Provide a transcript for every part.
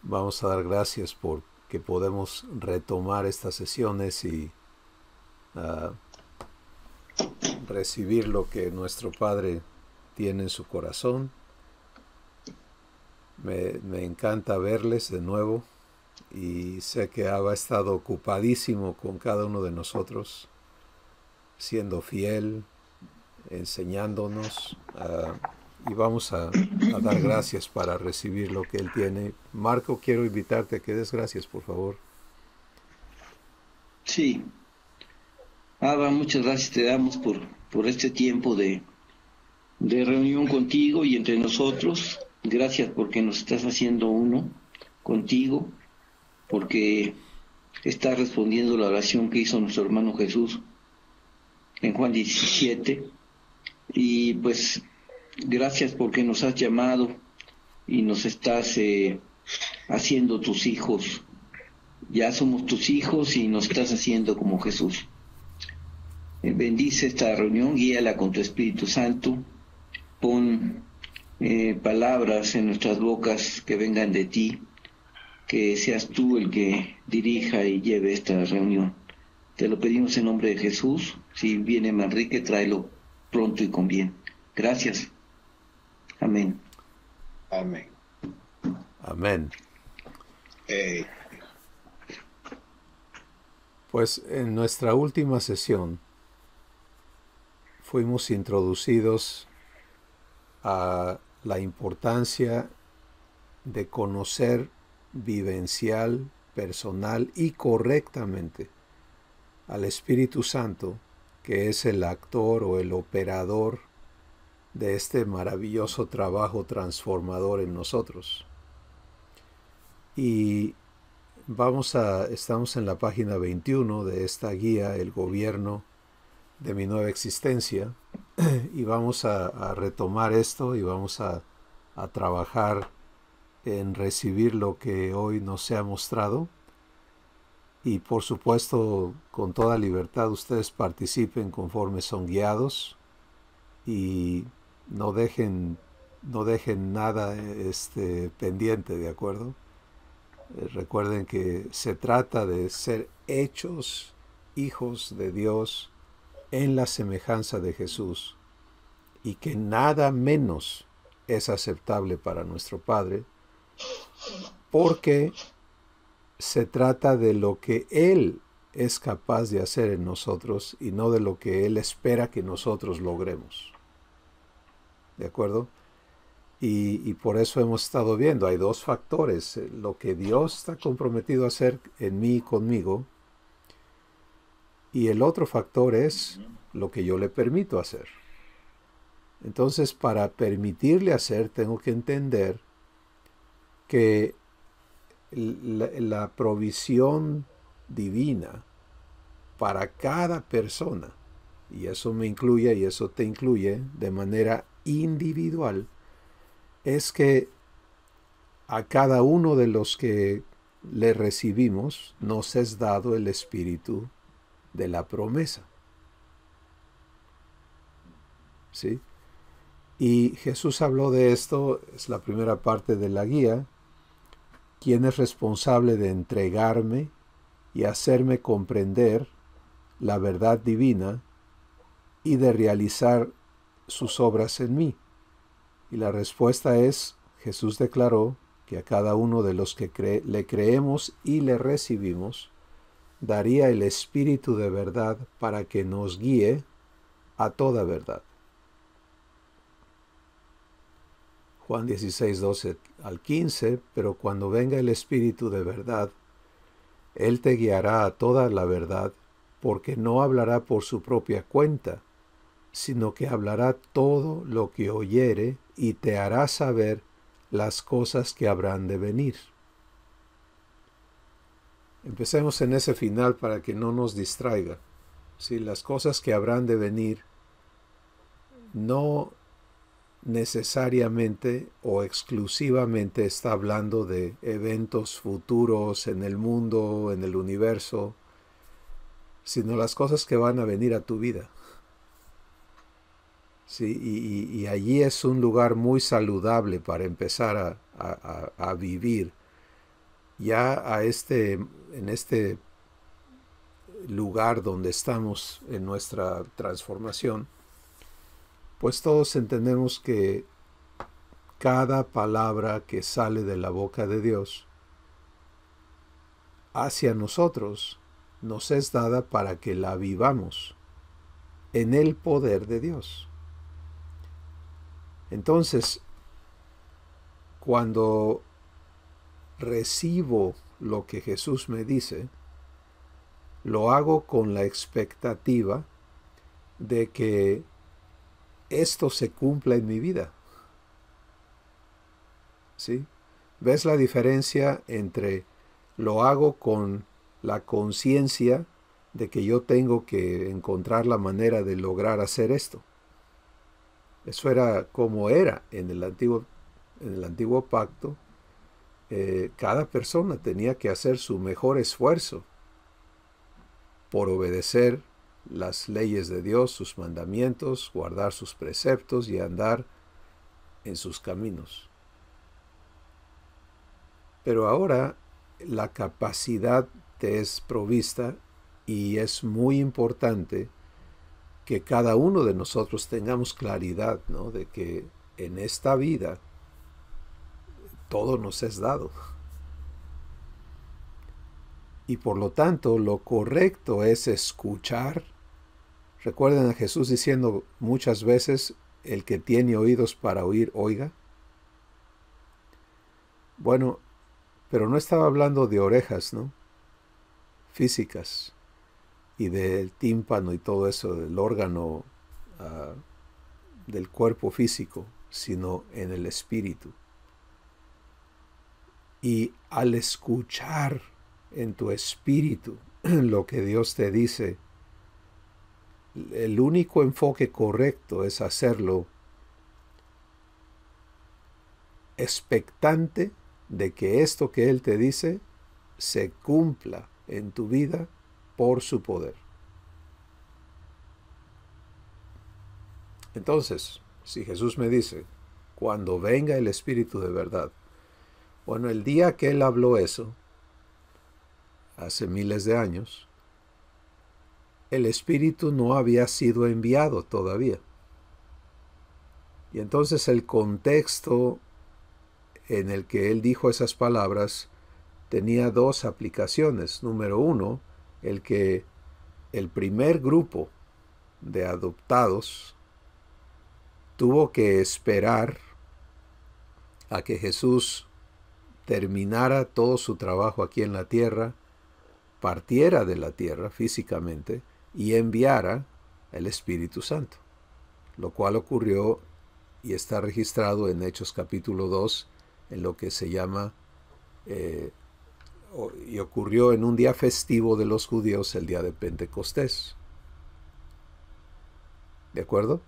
Vamos a dar gracias por que podemos retomar estas sesiones y uh, recibir lo que nuestro Padre tiene en su corazón. Me encanta verles de nuevo y sé que ha estado ocupadísimo con cada uno de nosotros, siendo fiel, enseñándonos, y vamos a dar gracias para recibir lo que Él tiene. Marco, quiero invitarte a que des gracias, por favor. Sí, Abba, muchas gracias te damos por este tiempo de reunión contigo y entre nosotros. Gracias porque nos estás haciendo uno contigo, porque estás respondiendo la oración que hizo nuestro hermano Jesús en Juan 17. Y pues gracias porque nos has llamado y nos estás haciendo tus hijos. Ya somos tus hijos y nos estás haciendo como Jesús. Bendice esta reunión, guíala con tu Espíritu Santo, pon palabras en nuestras bocas que vengan de ti, que seas tú el que dirija y lleve esta reunión. Te lo pedimos en nombre de Jesús. Si viene Manrique, tráelo pronto y con bien. Gracias. Amén. Amén. Amén. Pues en nuestra última sesión fuimos introducidos a la importancia de conocer vivencial, personal y correctamente al Espíritu Santo, que es el actor o el operador de este maravilloso trabajo transformador en nosotros. Y estamos en la página 21 de esta guía, El gobierno de mi nueva existencia, y vamos a retomar esto y vamos a trabajar en recibir lo que hoy nos se ha mostrado. Y por supuesto, con toda libertad, ustedes participen conforme son guiados y no dejen nada pendiente, ¿de acuerdo? Recuerden que se trata de ser hechos hijos de Dios en la semejanza de Jesús y que nada menos es aceptable para nuestro Padre, porque se trata de lo que Él es capaz de hacer en nosotros y no de lo que Él espera que nosotros logremos. ¿De acuerdo? Y por eso hemos estado viendo, hay dos factores, lo que Dios está comprometido a hacer en mí y conmigo, y el otro factor es lo que yo le permito hacer. Entonces, para permitirle hacer, tengo que entender que la provisión divina para cada persona, y eso me incluye y eso te incluye de manera individual, es que a cada uno de los que le recibimos nos es dado el espíritu de la promesa. ¿Sí? Y Jesús habló de esto, es la primera parte de la guía. ¿Quién es responsable de entregarme y hacerme comprender la verdad divina y de realizar sus obras en mí? Y la respuesta es, Jesús declaró que a cada uno de los que le creemos y le recibimos, daría el Espíritu de verdad para que nos guíe a toda verdad. Juan 16, 12 al 15, pero cuando venga el Espíritu de verdad, Él te guiará a toda la verdad, porque no hablará por su propia cuenta, sino que hablará todo lo que oyere y te hará saber las cosas que habrán de venir. Empecemos en ese final para que no nos distraiga. Si las cosas que habrán de venir no necesariamente o exclusivamente está hablando de eventos futuros en el mundo, en el universo, sino las cosas que van a venir a tu vida. Sí, y allí es un lugar muy saludable para empezar a vivir, ya en este lugar donde estamos en nuestra transformación, pues todos entendemos que cada palabra que sale de la boca de Dios hacia nosotros nos es dada para que la vivamos en el poder de Dios. Entonces, cuando recibo lo que Jesús me dice, lo hago con la expectativa de que esto se cumpla en mi vida. ¿Sí? ¿Ves la diferencia entre lo hago con la conciencia de que yo tengo que encontrar la manera de lograr hacer esto? Eso era como era en el antiguo pacto. Cada persona tenía que hacer su mejor esfuerzo por obedecer las leyes de Dios, sus mandamientos, guardar sus preceptos y andar en sus caminos. Pero ahora la capacidad te es provista y es muy importante que cada uno de nosotros tengamos claridad, ¿no?, de que en esta vida todo nos es dado. Y por lo tanto, lo correcto es escuchar. Recuerden a Jesús diciendo muchas veces, el que tiene oídos para oír, oiga. Bueno, pero no estaba hablando de orejas, ¿no?, físicas, y del tímpano y todo eso, del órgano del cuerpo físico, sino en el espíritu. Y al escuchar en tu espíritu lo que Dios te dice, el único enfoque correcto es hacerlo expectante de que esto que Él te dice se cumpla en tu vida por su poder. Entonces, si Jesús me dice, cuando venga el Espíritu de verdad, bueno, el día que Él habló eso, hace miles de años, el Espíritu no había sido enviado todavía. Y entonces el contexto en el que Él dijo esas palabras tenía dos aplicaciones. Número uno, el que el primer grupo de adoptados tuvo que esperar a que Jesús terminara todo su trabajo aquí en la tierra, partiera de la tierra físicamente y enviara el Espíritu Santo, lo cual ocurrió y está registrado en Hechos capítulo 2, en lo que se llama, y ocurrió en un día festivo de los judíos, el día de Pentecostés. ¿De acuerdo?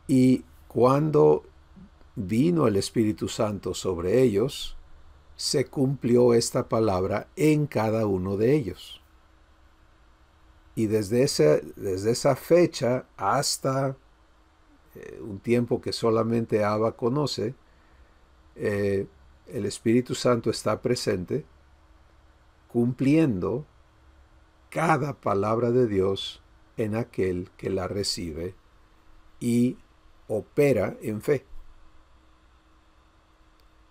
Y cuando vino el Espíritu Santo sobre ellos, se cumplió esta palabra en cada uno de ellos. Y desde esa fecha hasta un tiempo que solamente Abba conoce, el Espíritu Santo está presente, cumpliendo cada palabra de Dios en aquel que la recibe y opera en fe.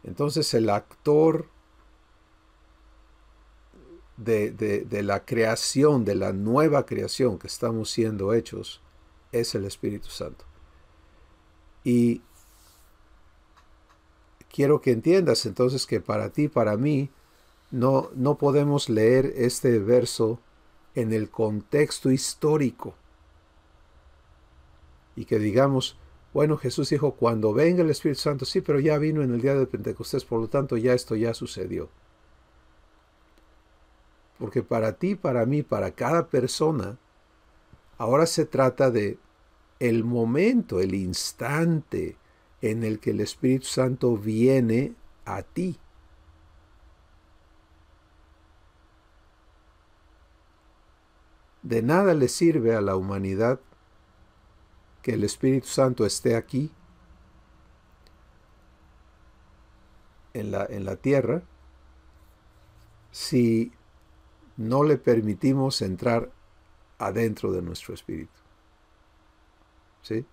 Entonces el actor de la creación, de la nueva creación que estamos siendo hechos, es el Espíritu Santo. Y quiero que entiendas entonces que para ti, para mí, no podemos leer este verso en el contexto histórico. Y que digamos, bueno, Jesús dijo, cuando venga el Espíritu Santo, sí, pero ya vino en el día de Pentecostés, por lo tanto ya esto ya sucedió. Porque para ti, para mí, para cada persona, ahora se trata de el momento, el instante en el que el Espíritu Santo viene a ti. De nada le sirve a la humanidad que el Espíritu Santo esté aquí en la tierra si no le permitimos entrar adentro de nuestro espíritu. ¿Sí?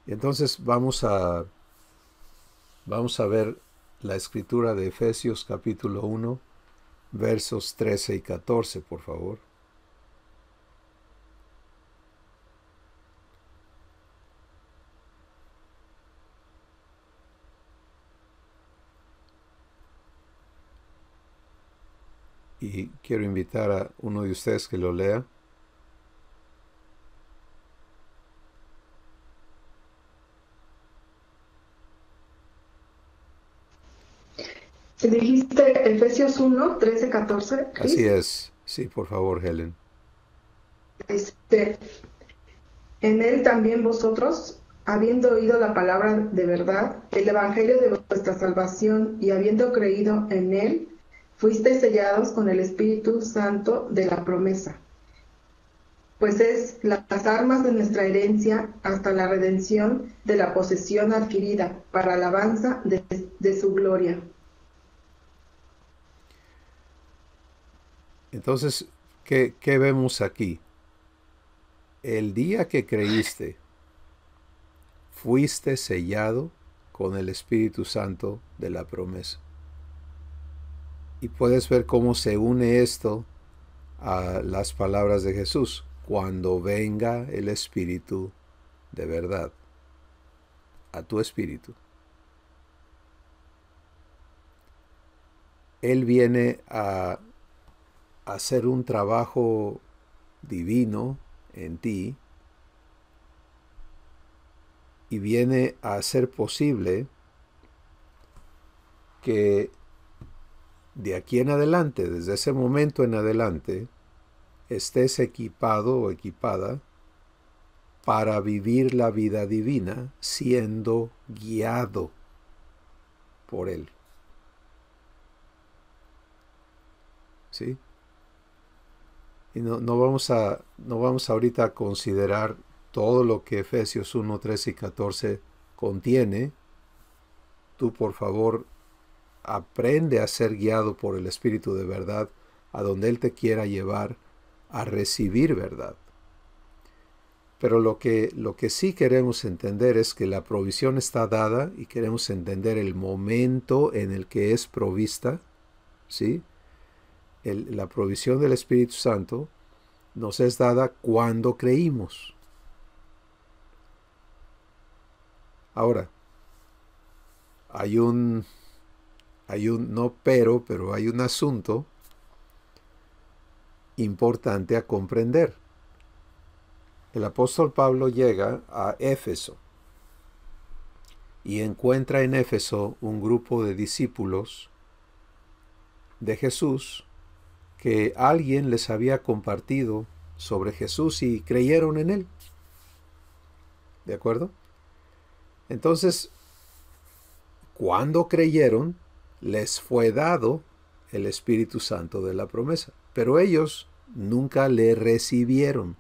Y entonces vamos a ver la escritura de Efesios capítulo 1, versos 13 y 14, por favor. Y quiero invitar a uno de ustedes que lo lea. Si dijiste Efesios 1, 13, 14, Así Cris. es. Sí, por favor, Helen. En él también vosotros, habiendo oído la palabra de verdad, el evangelio de vuestra salvación, y habiendo creído en él, fuisteis sellados con el Espíritu Santo de la promesa, pues es las armas de nuestra herencia hasta la redención de la posesión adquirida para alabanza de su gloria. Entonces, ¿qué vemos aquí? El día que creíste, fuiste sellado con el Espíritu Santo de la promesa. Y puedes ver cómo se une esto a las palabras de Jesús: cuando venga el Espíritu de verdad, a tu espíritu. Él viene a hacer un trabajo divino en ti y viene a hacer posible que de aquí en adelante, desde ese momento en adelante, estés equipado o equipada para vivir la vida divina siendo guiado por Él. ¿Sí? Y no vamos ahorita a considerar todo lo que Efesios 1, 13 y 14 contiene. Tú, por favor, aprende a ser guiado por el Espíritu de verdad a donde Él te quiera llevar a recibir verdad. Pero lo que sí queremos entender es que la provisión está dada y queremos entender el momento en el que es provista, ¿sí? La provisión del Espíritu Santo nos es dada cuando creímos. Ahora, hay un no pero hay un asunto importante a comprender. El apóstol Pablo llega a Éfeso y encuentra en Éfeso un grupo de discípulos de Jesús que alguien les había compartido sobre Jesús y creyeron en él. ¿De acuerdo? Entonces, cuando creyeron, les fue dado el Espíritu Santo de la promesa, pero ellos nunca le recibieron.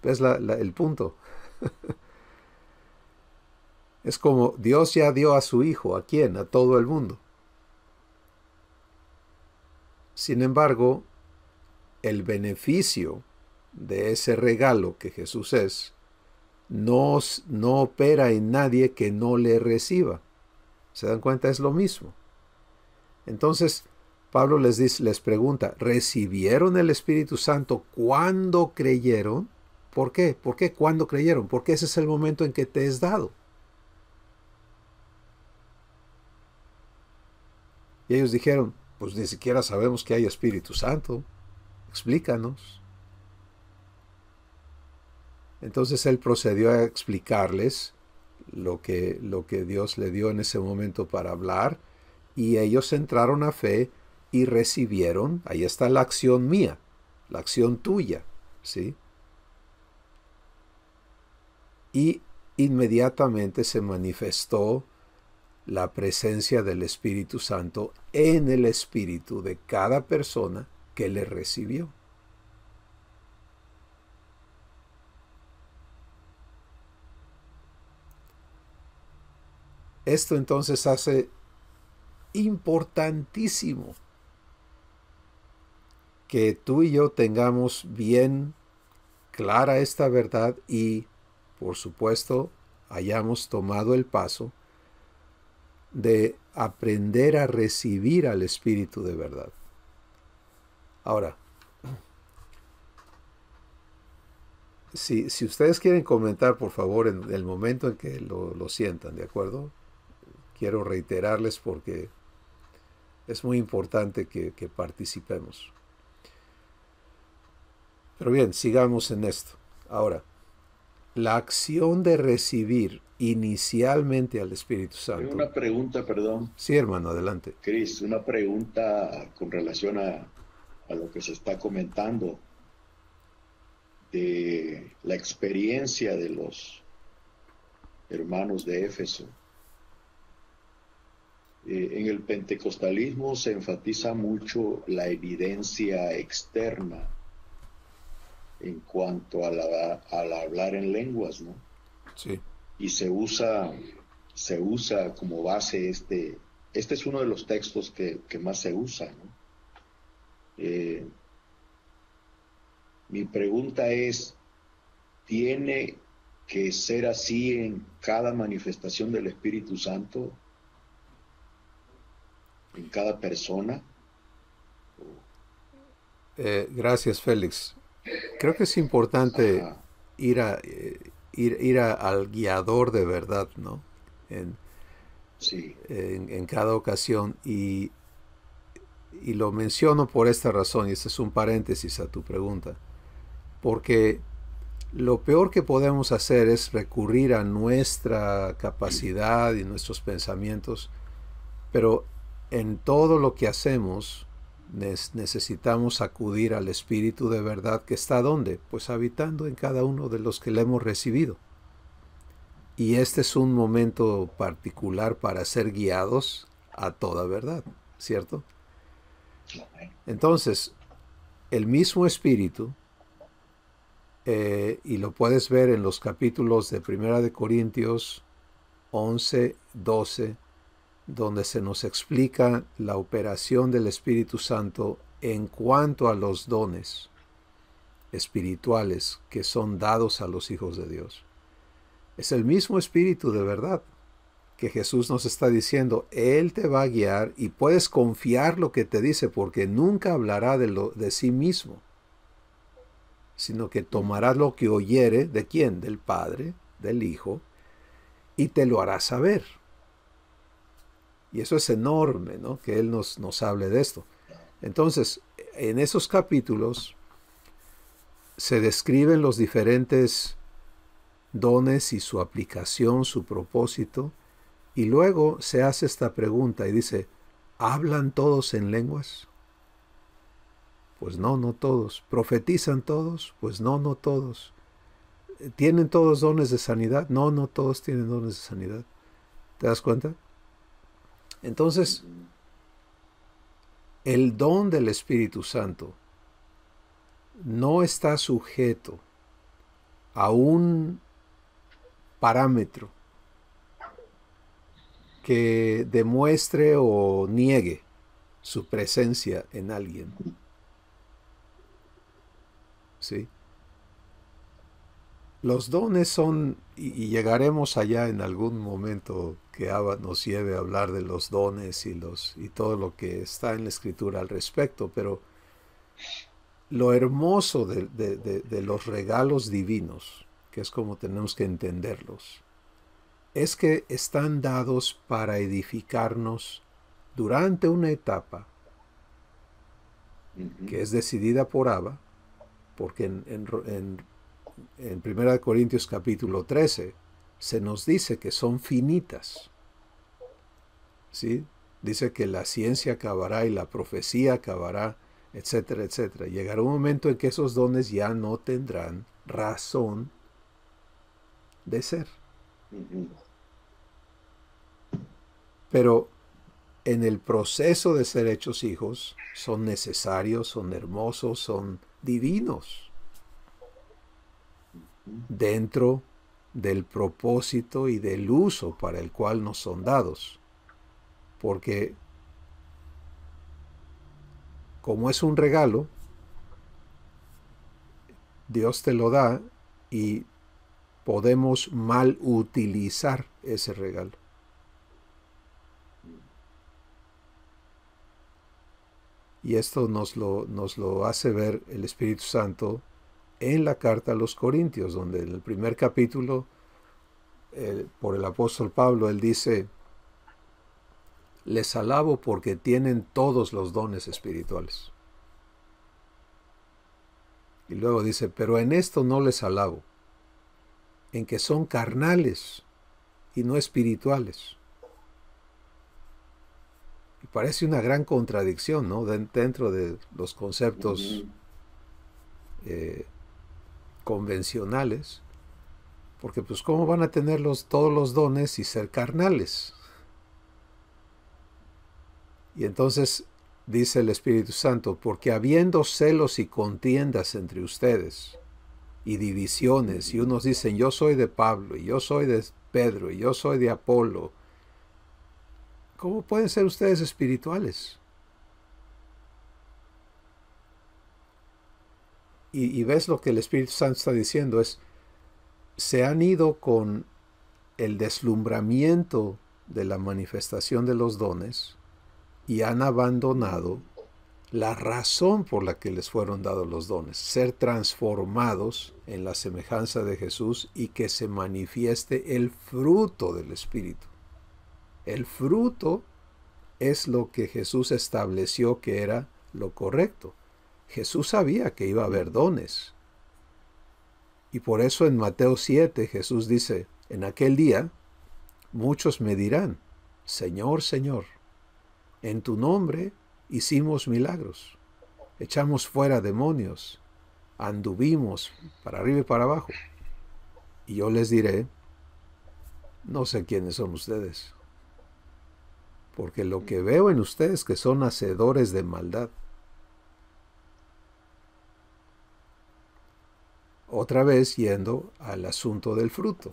¿Ves el punto? Es como Dios ya dio a su Hijo. ¿A quién? A todo el mundo. Sin embargo, el beneficio de ese regalo que Jesús es, no opera en nadie que no le reciba. ¿Se dan cuenta? Es lo mismo. Entonces, Pablo les pregunta, ¿recibieron el Espíritu Santo cuando creyeron? ¿Por qué? ¿Por qué cuando creyeron? Porque ese es el momento en que te es dado. Y ellos dijeron, pues ni siquiera sabemos que hay Espíritu Santo. Explícanos. Entonces él procedió a explicarles lo que Dios le dio en ese momento para hablar, y ellos entraron a fe y recibieron. Ahí está la acción mía, la acción tuya, ¿sí? Y inmediatamente se manifestó la presencia del Espíritu Santo en el espíritu de cada persona que le recibió. Esto entonces hace importantísimo que tú y yo tengamos bien clara esta verdad y, por supuesto, hayamos tomado el paso de aprender a recibir al Espíritu de verdad. Ahora, si ustedes quieren comentar, por favor, en el momento en que lo sientan, ¿de acuerdo? Quiero reiterarles porque es muy importante que participemos. Pero bien, sigamos en esto. Ahora, la acción de recibir inicialmente al Espíritu Santo. Una pregunta, perdón. Sí, hermano, adelante. Cris, una pregunta con relación a lo que se está comentando de la experiencia de los hermanos de Éfeso. En el pentecostalismo se enfatiza mucho la evidencia externa en cuanto al hablar en lenguas, ¿no? Sí. Y se usa como base este es uno de los textos que más se usa, ¿no? Mi pregunta es, ¿tiene que ser así en cada manifestación del Espíritu Santo? ¿En cada persona? Gracias, Félix. Creo que es importante ir al guiador de verdad, ¿no? Sí. En cada ocasión. Y lo menciono por esta razón, y este es un paréntesis a tu pregunta. Porque lo peor que podemos hacer es recurrir a nuestra capacidad y nuestros pensamientos, pero en todo lo que hacemos necesitamos acudir al Espíritu de verdad que está ¿dónde? Pues habitando en cada uno de los que le hemos recibido. Y este es un momento particular para ser guiados a toda verdad, ¿cierto? Entonces, el mismo Espíritu, y lo puedes ver en los capítulos de 1 de Corintios 11, 12, donde se nos explica la operación del Espíritu Santo en cuanto a los dones espirituales que son dados a los hijos de Dios. Es el mismo Espíritu de verdad que Jesús nos está diciendo. Él te va a guiar y puedes confiar lo que te dice, porque nunca hablará de sí mismo, sino que tomará lo que oyere. ¿De quién? Del Padre, del Hijo, y te lo hará saber. Y eso es enorme, ¿no? Que Él nos hable de esto. Entonces, en esos capítulos se describen los diferentes dones y su aplicación, su propósito, y luego se hace esta pregunta y dice, ¿hablan todos en lenguas? Pues no, no todos. ¿Profetizan todos? Pues no, no todos. ¿Tienen todos dones de sanidad? No, no todos tienen dones de sanidad. ¿Te das cuenta? Entonces, el don del Espíritu Santo no está sujeto a un parámetro que demuestre o niegue su presencia en alguien. ¿Sí? Los dones son, y llegaremos allá en algún momento que Abba nos lleve a hablar de los dones y todo lo que está en la Escritura al respecto, pero lo hermoso de los regalos divinos, que es como tenemos que entenderlos, es que están dados para edificarnos durante una etapa que es decidida por Abba, porque en 1 Corintios capítulo 13 se nos dice que son finitas. ¿Sí? Dice que la ciencia acabará y la profecía acabará, etcétera, etcétera. Llegará un momento en que esos dones ya no tendrán razón de ser. Pero en el proceso de ser hechos hijos son necesarios, son hermosos, son divinos dentro del propósito y del uso para el cual nos son dados. Porque como es un regalo, Dios te lo da y podemos mal utilizar ese regalo. Y esto nos lo hace ver el Espíritu Santo en la carta a los Corintios, donde en el primer capítulo, por el apóstol Pablo, él dice: les alabo porque tienen todos los dones espirituales. Y luego dice: pero en esto no les alabo, en que son carnales y no espirituales. Y parece una gran contradicción, ¿no?, dentro de los conceptos convencionales, porque pues ¿cómo van a tener todos los dones y ser carnales? Y entonces dice el Espíritu Santo: porque habiendo celos y contiendas entre ustedes, y divisiones, y unos dicen yo soy de Pablo, y yo soy de Pedro, y yo soy de Apolo, ¿cómo pueden ser ustedes espirituales? Y ves lo que el Espíritu Santo está diciendo, se han ido con el deslumbramiento de la manifestación de los dones y han abandonado la razón por la que les fueron dados los dones: ser transformados en la semejanza de Jesús y que se manifieste el fruto del Espíritu. El fruto es lo que Jesús estableció que era lo correcto. Jesús sabía que iba a haber dones. Y por eso en Mateo 7 Jesús dice: en aquel día muchos me dirán: Señor, Señor, en tu nombre hicimos milagros, echamos fuera demonios, anduvimos para arriba y para abajo. Y yo les diré: no sé quiénes son ustedes, porque lo que veo en ustedes que son hacedores de maldad. Otra vez yendo al asunto del fruto,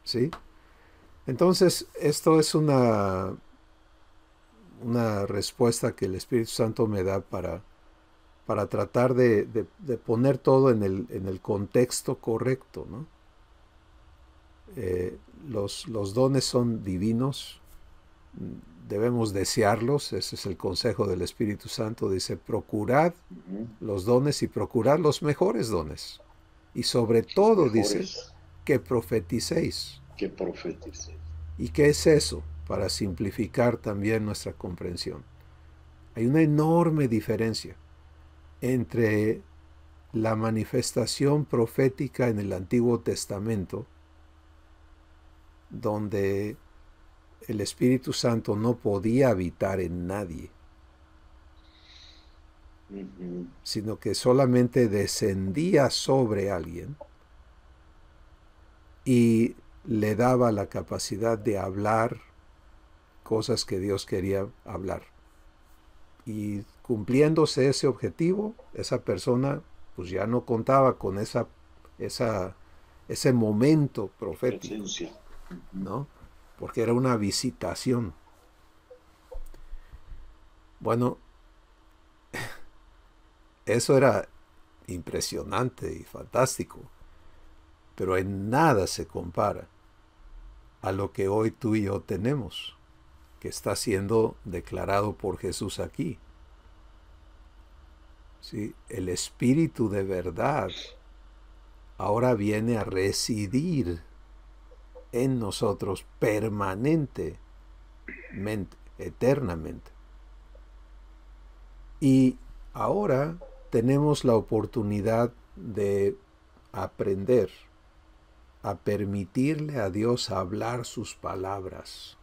¿sí? Entonces, esto es una respuesta que el Espíritu Santo me da para tratar de poner todo en el contexto correcto, ¿no? Los dones son divinos, debemos desearlos, ese es el consejo del Espíritu Santo. Dice: procurad los dones y procurad los mejores dones. Y sobre todo dice que profeticéis. Que profeticéis. ¿Y qué es eso? Para simplificar también nuestra comprensión. Hay una enorme diferencia entre la manifestación profética en el Antiguo Testamento, donde el Espíritu Santo no podía habitar en nadie, sino que solamente descendía sobre alguien y le daba la capacidad de hablar cosas que Dios quería hablar. Y cumpliéndose ese objetivo, esa persona pues ya no contaba con ese momento profético, ¿no? Porque era una visitación. Bueno, eso era impresionante y fantástico, pero en nada se compara a lo que hoy tú y yo tenemos, que está siendo declarado por Jesús aquí. ¿Sí? El Espíritu de verdad ahora viene a residir en nosotros permanentemente, eternamente. Y ahora tenemos la oportunidad de aprender a permitirle a Dios hablar sus palabras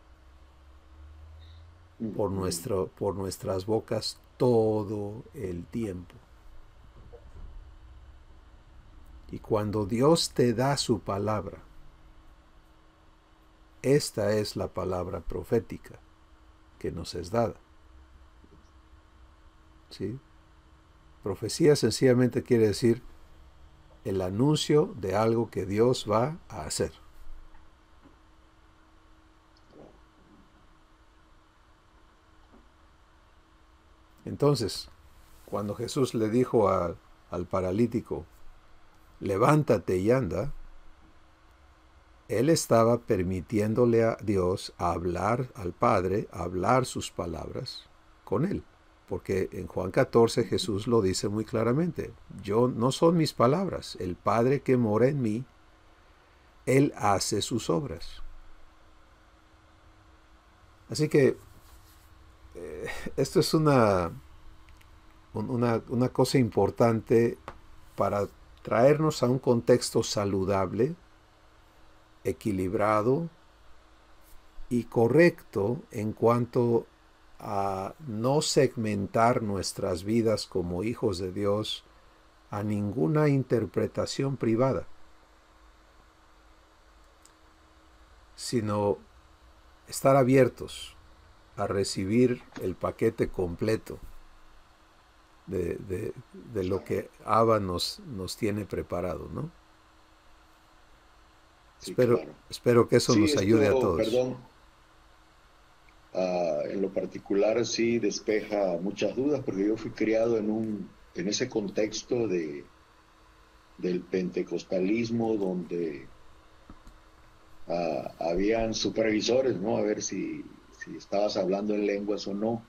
por nuestras bocas todo el tiempo. Y cuando Dios te da su palabra, esta es la palabra profética que nos es dada. ¿Sí? Profecía sencillamente quiere decir el anuncio de algo que Dios va a hacer. Entonces, cuando Jesús le dijo al paralítico, levántate y anda, él estaba permitiéndole a Dios hablar al Padre, hablar sus palabras con él. Porque en Juan 14 Jesús lo dice muy claramente, yo no son mis palabras, el Padre que mora en mí, Él hace sus obras. Así que esto es una cosa importante para traernos a un contexto saludable, equilibrado y correcto en cuanto a no segmentar nuestras vidas como hijos de Dios a ninguna interpretación privada, sino estar abiertos a recibir el paquete completo de lo que Abba nos tiene preparado, ¿no? Sí, Espero, claro. espero que eso Sí, nos ayude a esto, todos. perdón, en lo particular sí despeja muchas dudas, porque yo fui criado en ese contexto del pentecostalismo donde habían supervisores, ¿no? A ver si estabas hablando en lenguas o no.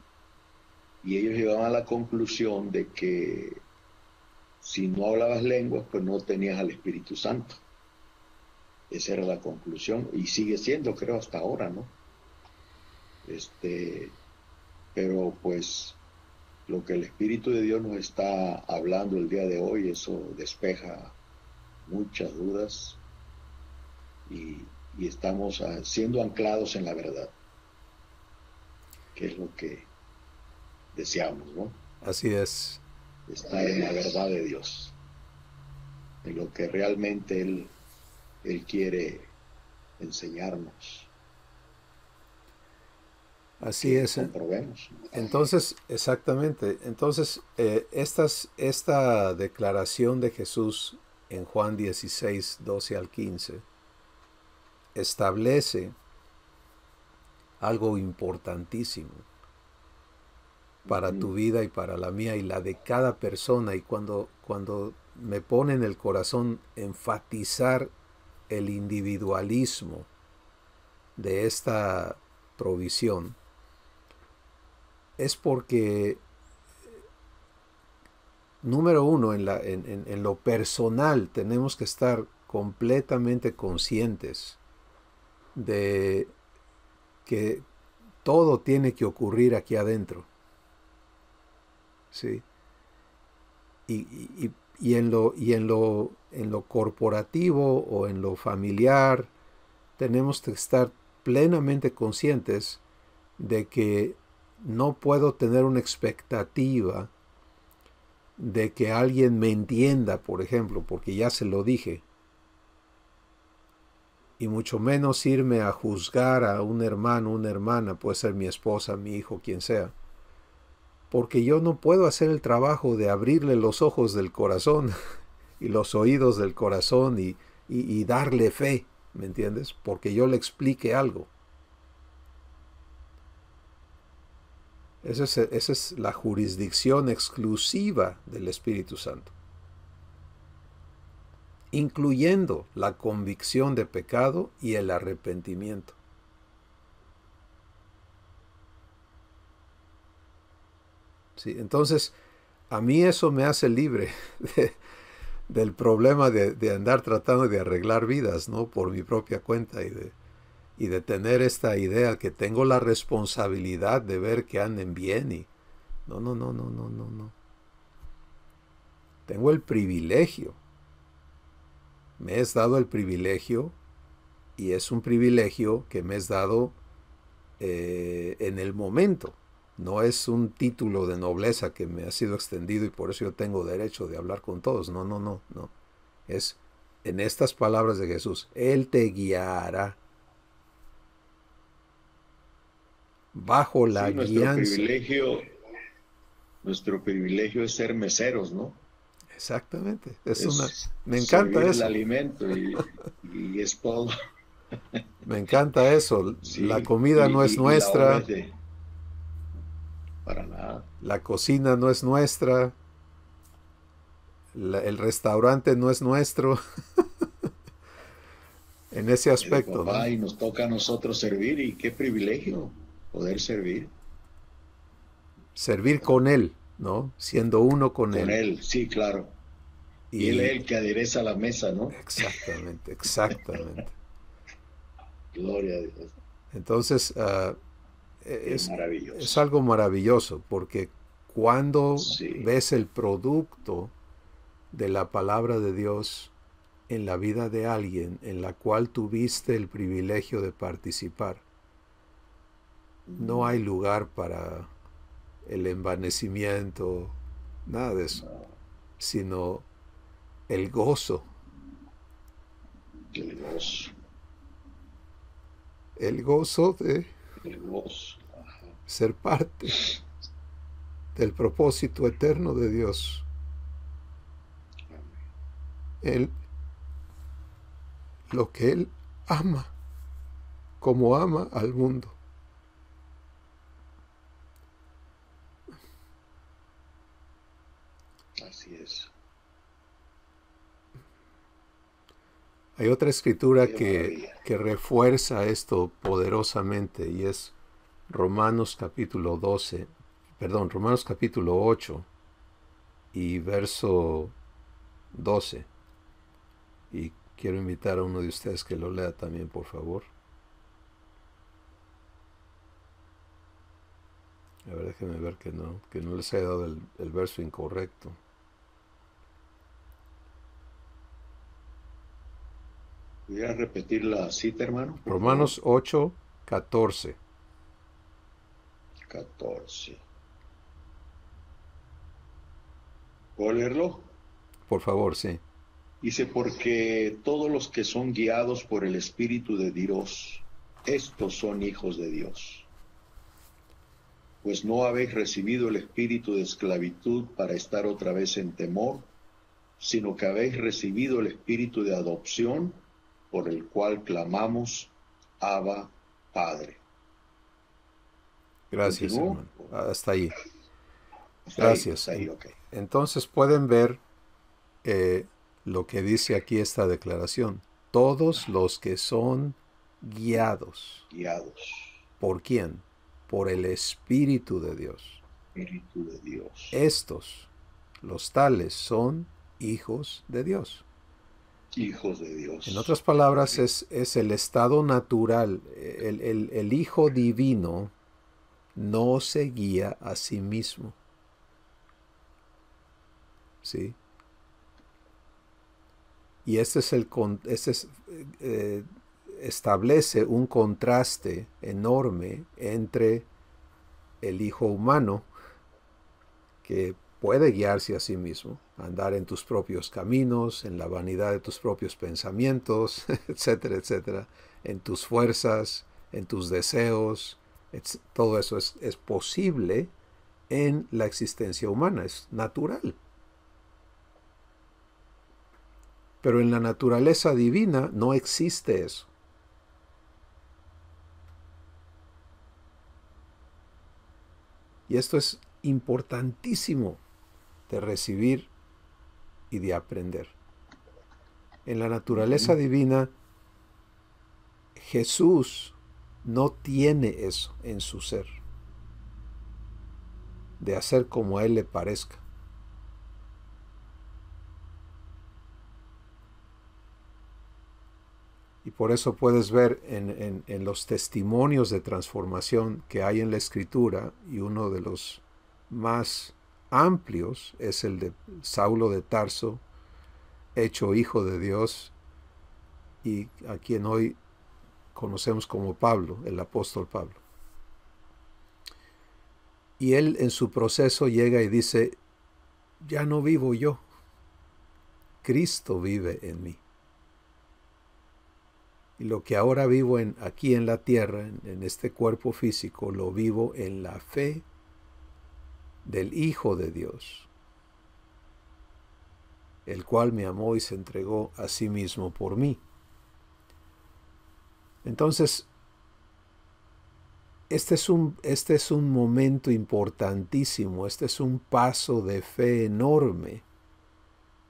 Y ellos llegaban a la conclusión de que si no hablabas lenguas, pues no tenías al Espíritu Santo. Esa era la conclusión, y sigue siendo, creo, hasta ahora, ¿no? Pero pues lo que el Espíritu de Dios nos está hablando el día de hoy, eso despeja muchas dudas y estamos siendo anclados en la verdad, que es lo que deseamos, ¿no? Así es. Estar en la verdad de Dios, en lo que realmente Él quiere enseñarnos. Así es. Comprobemos. Entonces, exactamente. Entonces, esta declaración de Jesús en Juan 16, 12 al 15, establece algo importantísimo para tu vida y para la mía y la de cada persona. Y cuando me pone en el corazón enfatizar el individualismo de esta provisión, es porque, número uno, en lo personal tenemos que estar completamente conscientes de que todo tiene que ocurrir aquí adentro. ¿Sí? Y en lo corporativo o en lo familiar tenemos que estar plenamente conscientes de que no puedo tener una expectativa de que alguien me entienda, por ejemplo, porque ya se lo dije. Y mucho menos irme a juzgar a un hermano, una hermana, puede ser mi esposa, mi hijo, quien sea. Porque yo no puedo hacer el trabajo de abrirle los ojos del corazón y los oídos del corazón y darle fe, ¿me entiendes? Porque yo le explique algo. Esa es la jurisdicción exclusiva del Espíritu Santo, incluyendo la convicción de pecado y el arrepentimiento. Sí, entonces, a mí eso me hace libre del problema de andar tratando de arreglar vidas, ¿no? Por mi propia cuenta y de tener esta idea que tengo la responsabilidad de ver que anden bien y no. Tengo el privilegio. Me es dado el privilegio y es un privilegio que me es dado en el momento. No es un título de nobleza que me ha sido extendido y por eso yo tengo derecho de hablar con todos. No. Es en estas palabras de Jesús. Él te guiará bajo la guianza. Nuestro privilegio es ser meseros, ¿no? Exactamente. Es Me encanta servir el eso. alimento y es todo. Me encanta eso. La Sí, comida no es y la obra es nuestra, de, para nada. la cocina no es nuestra, el restaurante no es nuestro, en ese Es de aspecto, ¿no? papá y nos toca a nosotros servir y qué privilegio poder servir Servir con Él, ¿no? Siendo uno con con Él. él, sí, claro. Y él es Y el que adereza la mesa, ¿no? exactamente, exactamente. Gloria a Dios. Entonces, Qué es maravilloso. algo maravilloso, porque cuando Sí. ves el producto de la palabra de Dios en la vida de alguien en la cual tuviste el privilegio de participar, no hay lugar para el envanecimiento, nada de eso, No, sino el gozo, el gozo, el gozo de el gozo. Ajá. ser parte del propósito eterno de Dios. Amén. Él, lo que Él ama, como ama al mundo. Así es. Hay otra escritura Qué maravilla. que refuerza esto poderosamente y es Romanos capítulo 12, perdón, Romanos capítulo 8 y verso 12. Y quiero invitar a uno de ustedes que lo lea también, por favor. A ver, déjenme ver que no les haya dado el verso incorrecto. ¿Pudieras repetir la cita, hermano, por favor? Romanos 8, 14. 14. ¿Puedo leerlo? Por favor, sí. Dice, porque todos los que son guiados por el Espíritu de Dios, estos son hijos de Dios. Pues no habéis recibido el espíritu de esclavitud para estar otra vez en temor, sino que habéis recibido el espíritu de adopción, por el cual clamamos, Abba, Padre. Gracias, ¿Continúo? hermano. Hasta ahí. Hasta Gracias. ahí, ok. Entonces pueden ver lo que dice aquí esta declaración. Todos los que son guiados. Guiados. ¿Por quién? Por el Espíritu de Dios. Espíritu de Dios. Estos, los tales, son hijos de Dios. Hijos de Dios. En otras palabras, es el estado natural. El Hijo Divino no se guía a sí mismo. ¿Sí? Y establece un contraste enorme entre el Hijo humano, que puede guiarse a sí mismo, andar en tus propios caminos, en la vanidad de tus propios pensamientos, etcétera, etcétera, en tus fuerzas, en tus deseos, todo eso es posible en la existencia humana, es natural. Pero en la naturaleza divina no existe eso. Y esto es importantísimo de recibir y de aprender. En la naturaleza divina, Jesús no tiene eso en su ser, de hacer como a Él le parezca. Y por eso puedes ver en los testimonios de transformación que hay en la Escritura, y uno de los más amplios es el de Saulo de Tarso, hecho hijo de Dios, y a quien hoy conocemos como Pablo, el apóstol Pablo. Y él en su proceso llega y dice, ya no vivo yo, Cristo vive en mí. Y lo que ahora vivo aquí en la tierra, en este cuerpo físico, lo vivo en la fe del Hijo de Dios, el cual me amó y se entregó a sí mismo por mí. Entonces, este es un momento importantísimo, este es un paso de fe enorme,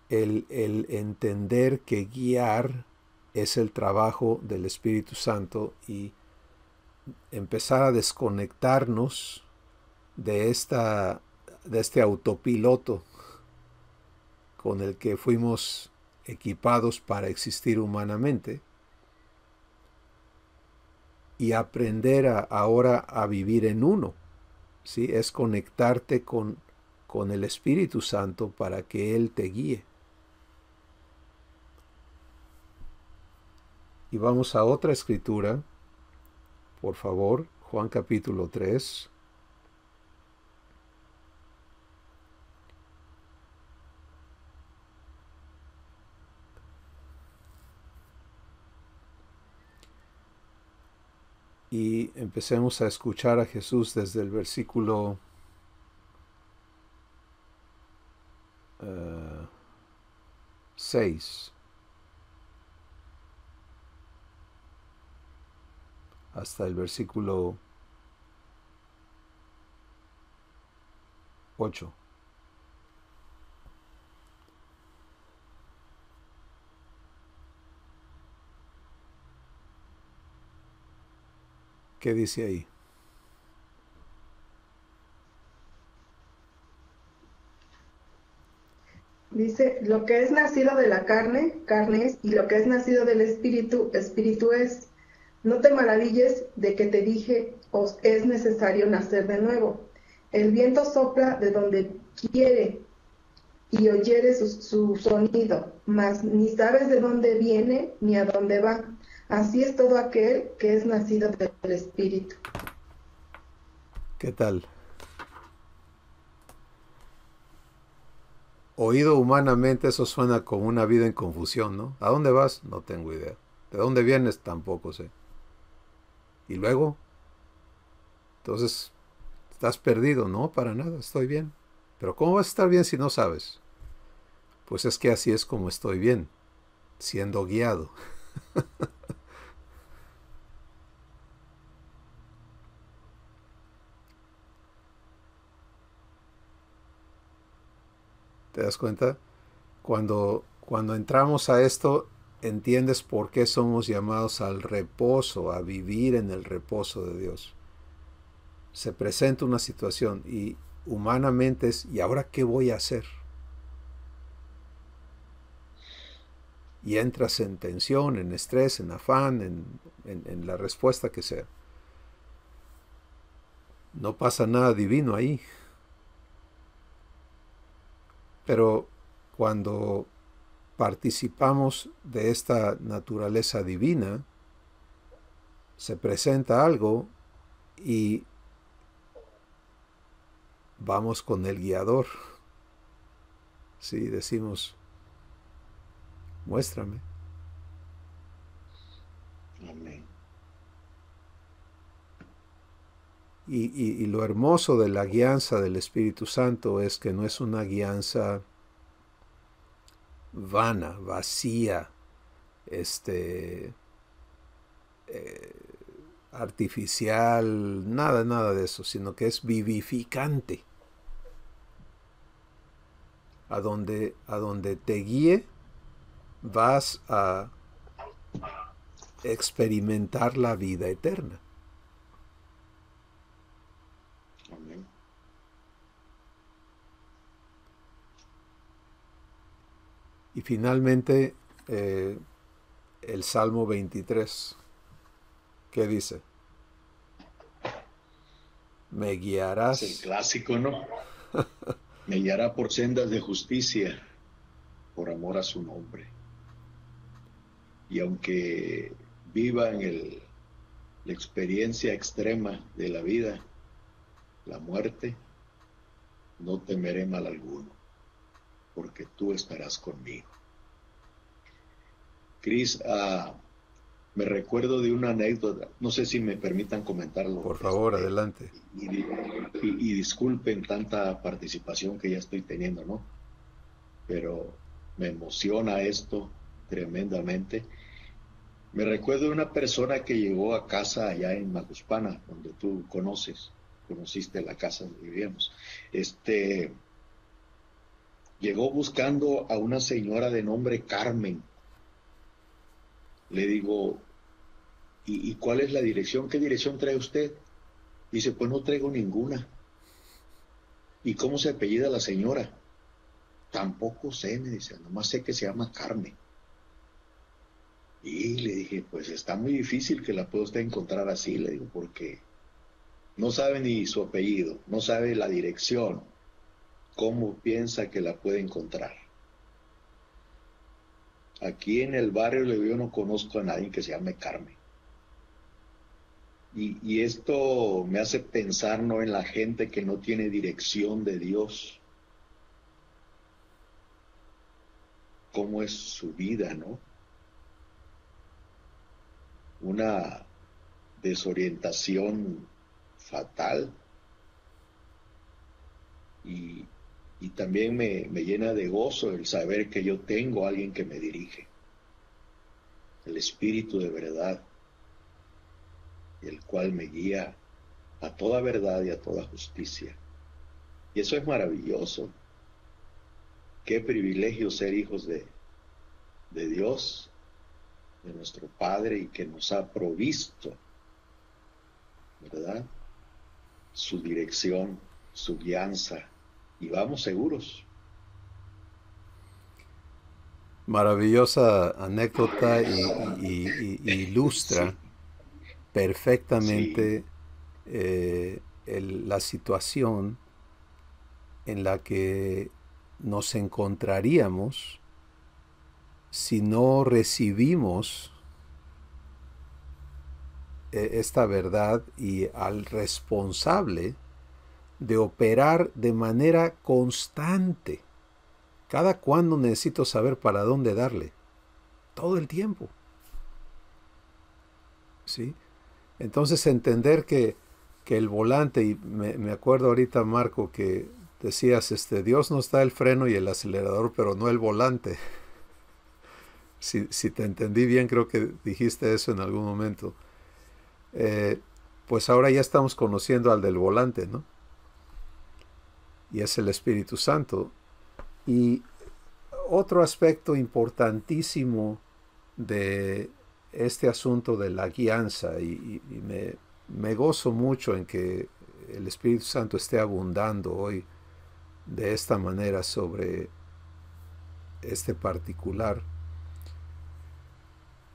el entender que guiar es el trabajo del Espíritu Santo y empezar a desconectarnos de este autopiloto con el que fuimos equipados para existir humanamente y aprender ahora a vivir en uno, ¿sí? Es conectarte con el Espíritu Santo para que Él te guíe. Y vamos a otra escritura, por favor, Juan capítulo 3. Y empecemos a escuchar a Jesús desde el versículo 6 hasta el versículo 8. ¿Qué dice ahí? Dice, lo que es nacido de la carne, carne es, y lo que es nacido del espíritu, espíritu es. No te maravilles de que te dije, os es necesario nacer de nuevo. El viento sopla de donde quiere y oyeres su sonido, mas ni sabes de dónde viene ni a dónde va. Así es todo aquel que es nacido del Espíritu. ¿Qué tal? Oído humanamente eso suena como una vida en confusión, ¿no? ¿A dónde vas? No tengo idea. ¿De dónde vienes? Tampoco sé. ¿Y luego? Entonces, ¿estás perdido? No, para nada, estoy bien. Pero ¿cómo vas a estar bien si no sabes? Pues es que así es como estoy bien, siendo guiado. ¿Te das cuenta? Cuando entramos a esto, entiendes por qué somos llamados al reposo, a vivir en el reposo de Dios. Se presenta una situación y humanamente es, ¿y ahora qué voy a hacer? Y entras en tensión, en estrés, en afán, en la respuesta que sea. No pasa nada divino ahí. Pero cuando participamos de esta naturaleza divina, se presenta algo y vamos con el guiador. Sí, decimos, muéstrame. Amén. Y lo hermoso de la guianza del Espíritu Santo es que no es una guianza vana, vacía, artificial, nada de eso, sino que es vivificante. A donde te guíe, vas a experimentar la vida eterna. Amén. Y finalmente, el Salmo 23, ¿qué dice? Me guiarás. Es el clásico, ¿no? Me guiará por sendas de justicia, por amor a su nombre. Y aunque viva en la experiencia extrema de la vida, la muerte, no temeré mal alguno, porque tú estarás conmigo. Cris, me recuerdo de una anécdota, no sé si me permitan comentarlo. Por favor, adelante. Y disculpen tanta participación que ya estoy teniendo, ¿no? Pero me emociona esto tremendamente. Me recuerdo de una persona que llegó a casa allá en Macuspana, donde tú conociste la casa donde vivíamos. Llegó buscando a una señora de nombre Carmen. Le digo, ¿y cuál es la dirección? ¿Qué dirección trae usted? Dice, pues no traigo ninguna. ¿Y cómo se apellida la señora? Tampoco sé, me dice, nomás sé que se llama Carmen. Y le dije, pues está muy difícil que la pueda usted encontrar así, le digo, porque no sabe ni su apellido, no sabe la dirección. ¿Cómo piensa que la puede encontrar? Aquí en el barrio yo no conozco a nadie que se llame Carmen. Y esto me hace pensar, ¿no?, en la gente que no tiene dirección de Dios. ¿Cómo es su vida, no? Una desorientación fatal. Y también me llena de gozo el saber que yo tengo a alguien que me dirige. El Espíritu de verdad, el cual me guía a toda verdad y a toda justicia. Y eso es maravilloso. Qué privilegio ser hijos de Dios, de nuestro Padre, y que nos ha provisto, ¿verdad?, su dirección, su guianza, y vamos seguros. Maravillosa anécdota y ilustra Sí, sí, perfectamente la situación en la que nos encontraríamos si no recibimos esta verdad y al responsable de operar de manera constante. Cada cuando necesito saber para dónde darle. Todo el tiempo. ¿Sí? Entonces entender que el volante, y me acuerdo ahorita, Marco, que decías, Dios nos da el freno y el acelerador, pero no el volante. Si te entendí bien, creo que dijiste eso en algún momento. Pues ahora ya estamos conociendo al del volante, ¿no? Y es el Espíritu Santo. Y otro aspecto importantísimo de este asunto de la guianza, y me gozo mucho en que el Espíritu Santo esté abundando hoy de esta manera sobre este particular,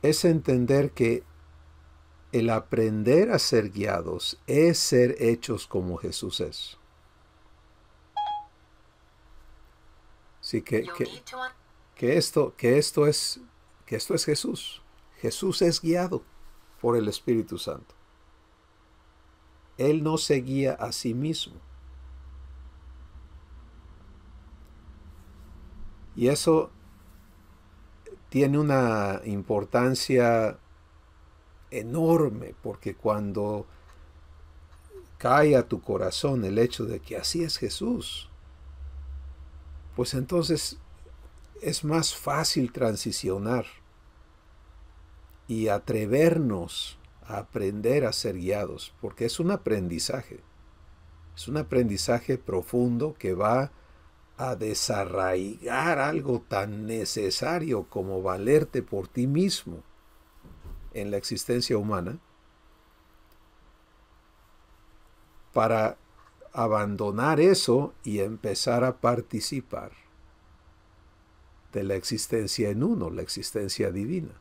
es entender que el aprender a ser guiados es ser hechos como Jesús es. Sí, que esto es Jesús. Jesús es guiado por el Espíritu Santo. Él no se guía a sí mismo. Y eso tiene una importancia enorme, porque cuando cae a tu corazón el hecho de que así es Jesús, pues entonces es más fácil transicionar y atrevernos a aprender a ser guiados, porque es un aprendizaje profundo que va a desarraigar algo tan necesario como valerte por ti mismo en la existencia humana, para abandonar eso y empezar a participar de la existencia en uno, la existencia divina.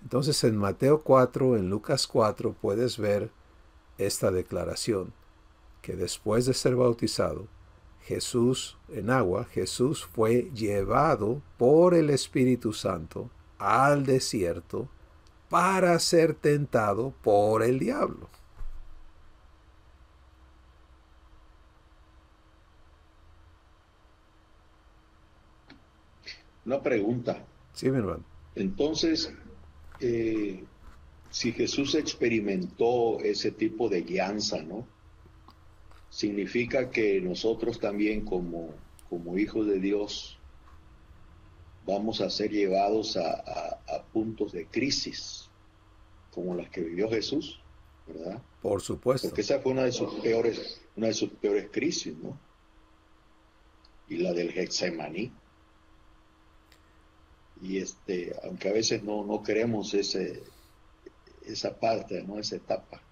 Entonces en Mateo 4, en Lucas 4, puedes ver esta declaración, que después de ser bautizado, Jesús en agua, Jesús fue llevado por el Espíritu Santo al desierto para ser tentado por el diablo. una pregunta. Sí, mi hermano. Entonces, si Jesús experimentó ese tipo de guianza, ¿no?, significa que nosotros también como como hijos de Dios, vamos a ser llevados a puntos de crisis, como las que vivió Jesús, ¿verdad? Por supuesto. Porque esa fue una de sus peores crisis, ¿no? Y la del Getsemaní. Y aunque a veces no queremos esa parte, ¿no? Esa etapa.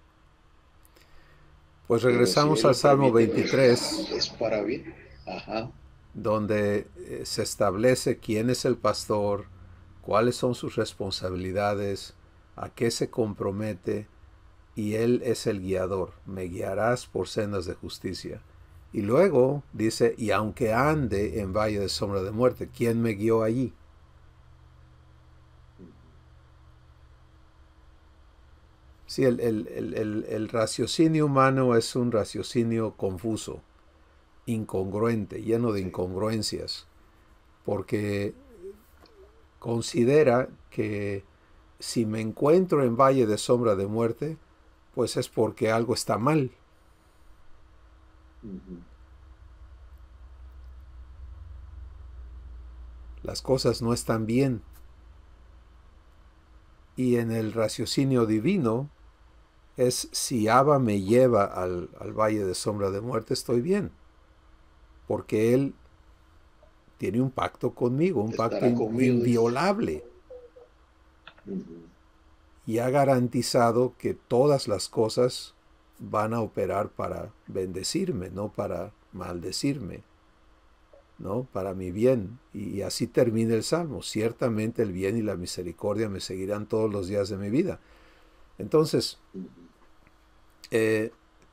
Pues regresamos al Salmo 23. Es para bien. Ajá. Donde se establece quién es el pastor, cuáles son sus responsabilidades, a qué se compromete, y él es el guiador. Me guiarás por sendas de justicia. Y luego dice, y aunque ande en valle de sombra de muerte, ¿quién me guió allí? Sí, el raciocinio humano es un raciocinio confuso, incongruente, lleno de incongruencias, porque considera que si me encuentro en valle de sombra de muerte, pues es porque algo está mal. Las cosas no están bien. Y en el raciocinio divino es, si Abba me lleva al valle de sombra de muerte, estoy bien. Porque Él tiene un pacto conmigo, un pacto inviolable. Y ha garantizado que todas las cosas van a operar para bendecirme, no para maldecirme, ¿no? Para mi bien. Y así termina el Salmo. Ciertamente el bien y la misericordia me seguirán todos los días de mi vida. Entonces,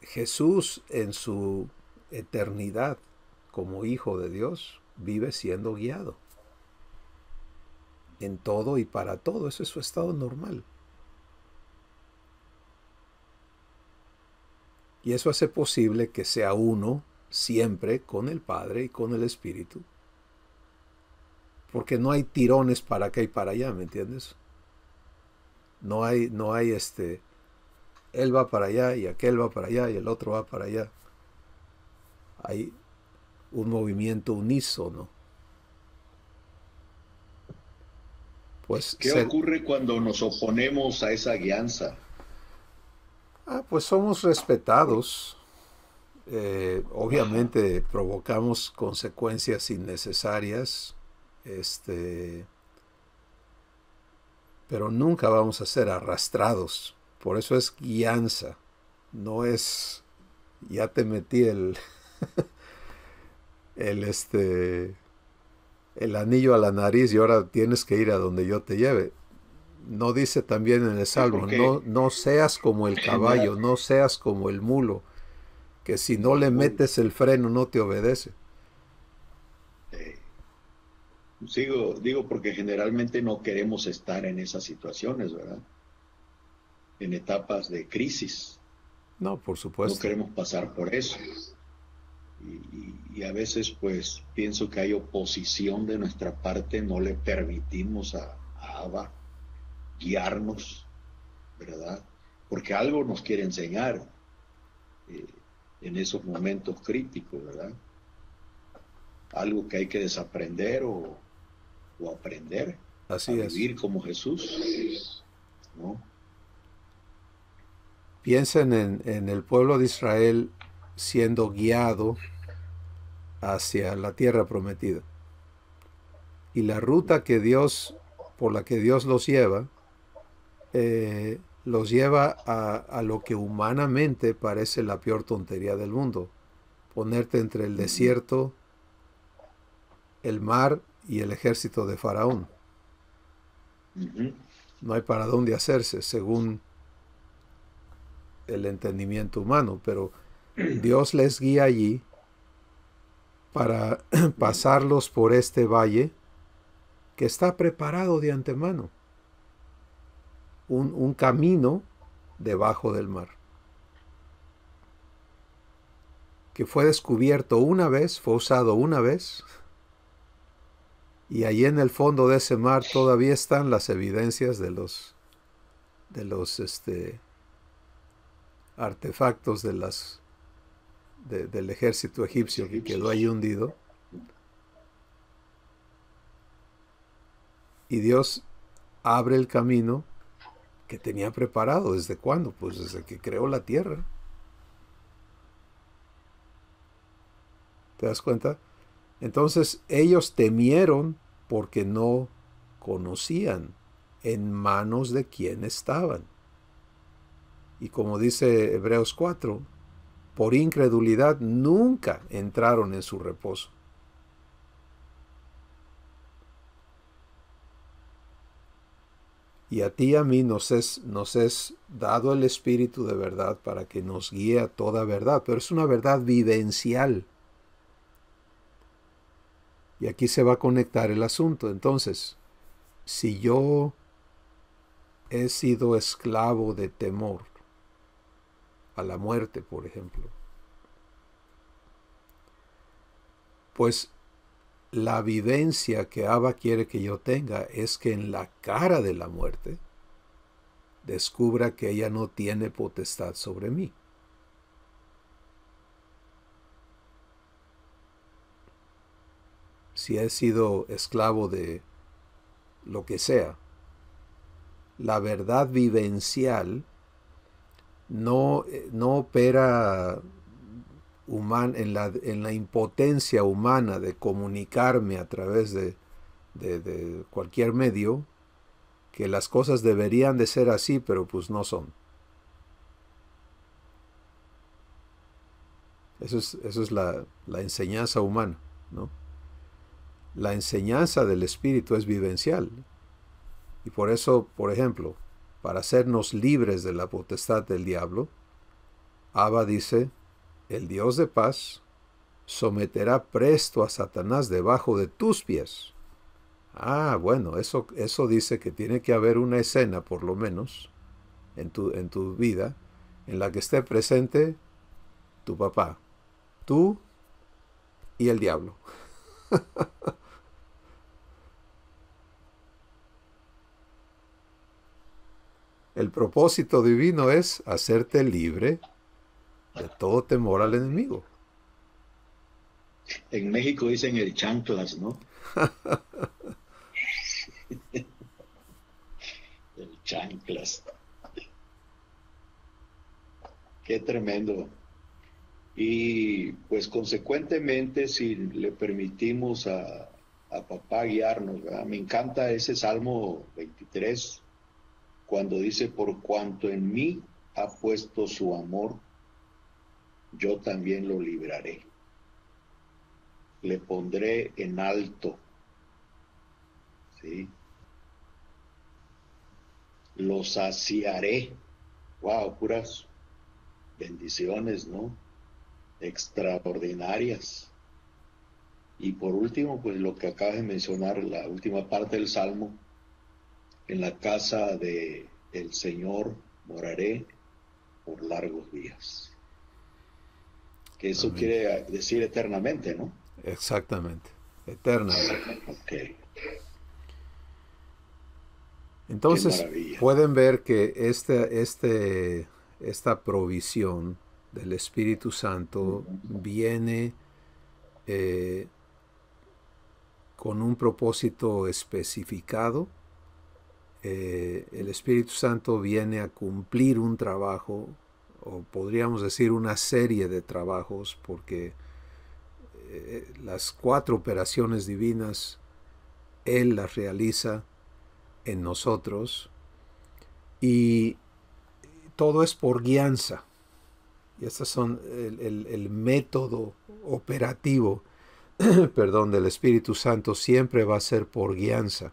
Jesús en su eternidad como Hijo de Dios vive siendo guiado en todo y para todo. Eso es su estado normal. Y eso hace posible que sea uno siempre con el Padre y con el Espíritu. Porque no hay tirones para acá y para allá, ¿me entiendes? No hay él va para allá y aquel va para allá y el otro va para allá. Hay un movimiento unísono. Pues, ¿qué ocurre cuando nos oponemos a esa guianza? Pues somos respetados. Obviamente provocamos consecuencias innecesarias. Pero nunca vamos a ser arrastrados. Por eso es guianza. No es, ya te metí el anillo a la nariz y ahora tienes que ir a donde yo te lleve. No dice también en el Salmo, no seas como el caballo, no seas como el mulo, que si no le metes el freno no te obedece. Digo porque generalmente no queremos estar en esas situaciones, ¿verdad? En etapas de crisis. No, por supuesto. No queremos pasar por eso. Y a veces pues pienso que hay oposición de nuestra parte, no le permitimos a Abba guiarnos, ¿verdad? Porque algo nos quiere enseñar en esos momentos críticos, ¿verdad? Algo que hay que desaprender o aprender. Así a vivir como Jesús, ¿no? Piensen en el pueblo de Israel siendo guiado hacia la tierra prometida. Y la ruta por la que Dios los lleva a lo que humanamente parece la peor tontería del mundo. Ponerte entre el desierto, el mar y el ejército de Faraón. No hay para dónde hacerse, según el entendimiento humano, pero Dios les guía allí para pasarlos por este valle que está preparado de antemano. Un camino debajo del mar, que fue descubierto una vez, fue usado una vez, y allí en el fondo de ese mar todavía están las evidencias de los artefactos del ejército egipcio que quedó ahí hundido. Y Dios abre el camino que tenía preparado. ¿Desde cuándo? Pues desde que creó la tierra. ¿Te das cuenta? Entonces ellos temieron porque no conocían en manos de quién estaban. Y como dice Hebreos 4, por incredulidad nunca entraron en su reposo. Y a ti y a mí nos es dado el Espíritu de verdad para que nos guíe a toda verdad, pero es una verdad vivencial. Y aquí se va a conectar el asunto. Entonces, si yo he sido esclavo de temor a la muerte, por ejemplo, pues la vivencia que Abba quiere que yo tenga es que en la cara de la muerte descubra que ella no tiene potestad sobre mí. Si he sido esclavo de lo que sea, la verdad vivencial no opera en la impotencia humana de comunicarme a través de cualquier medio, que las cosas deberían de ser así, pero pues no son. Eso es la enseñanza humana, ¿no? La enseñanza del Espíritu es vivencial. Y por eso, por ejemplo, para hacernos libres de la potestad del diablo, Abba dice, el Dios de paz someterá presto a Satanás debajo de tus pies. Ah, bueno, eso dice que tiene que haber una escena, por lo menos, en tu vida, en la que esté presente tu papá, tú y el diablo. El propósito divino es hacerte libre de todo temor al enemigo. En México dicen el chanclas, ¿no? El chanclas. Qué tremendo. Y pues consecuentemente, si le permitimos a papá guiarnos, ¿verdad? Me encanta ese Salmo 23, cuando dice, por cuanto en mí ha puesto su amor, yo también lo libraré. Le pondré en alto. ¿Sí? Lo saciaré. Wow, puras bendiciones, ¿no? Extraordinarias. Y por último, pues lo que acabas de mencionar, la última parte del Salmo, en la casa de el Señor moraré por largos días. Que eso Amén. quiere decir eternamente, ¿no? Exactamente, eternamente. Okay. Entonces maravilla. pueden ver que esta provisión del Espíritu Santo viene con un propósito especificado. El Espíritu Santo viene a cumplir un trabajo, o podríamos decir una serie de trabajos, porque las 4 operaciones divinas Él las realiza en nosotros, y todo es por guianza. Y estos son el método operativo perdón, del Espíritu Santo siempre va a ser por guianza.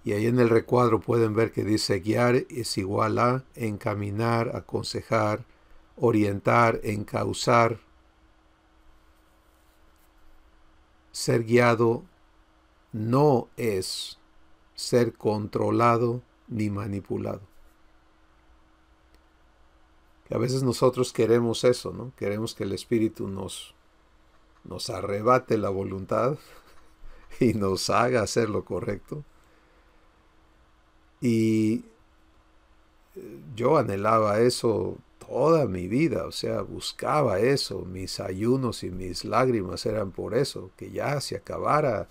Y ahí en el recuadro pueden ver que dice guiar es igual a encaminar, aconsejar, orientar, encauzar. Ser guiado no es ser controlado ni manipulado. Que a veces nosotros queremos eso, ¿no? Queremos que el Espíritu nos arrebate la voluntad y nos haga hacer lo correcto. Y yo anhelaba eso toda mi vida, o sea, buscaba eso, mis ayunos y mis lágrimas eran por eso, que ya se acabara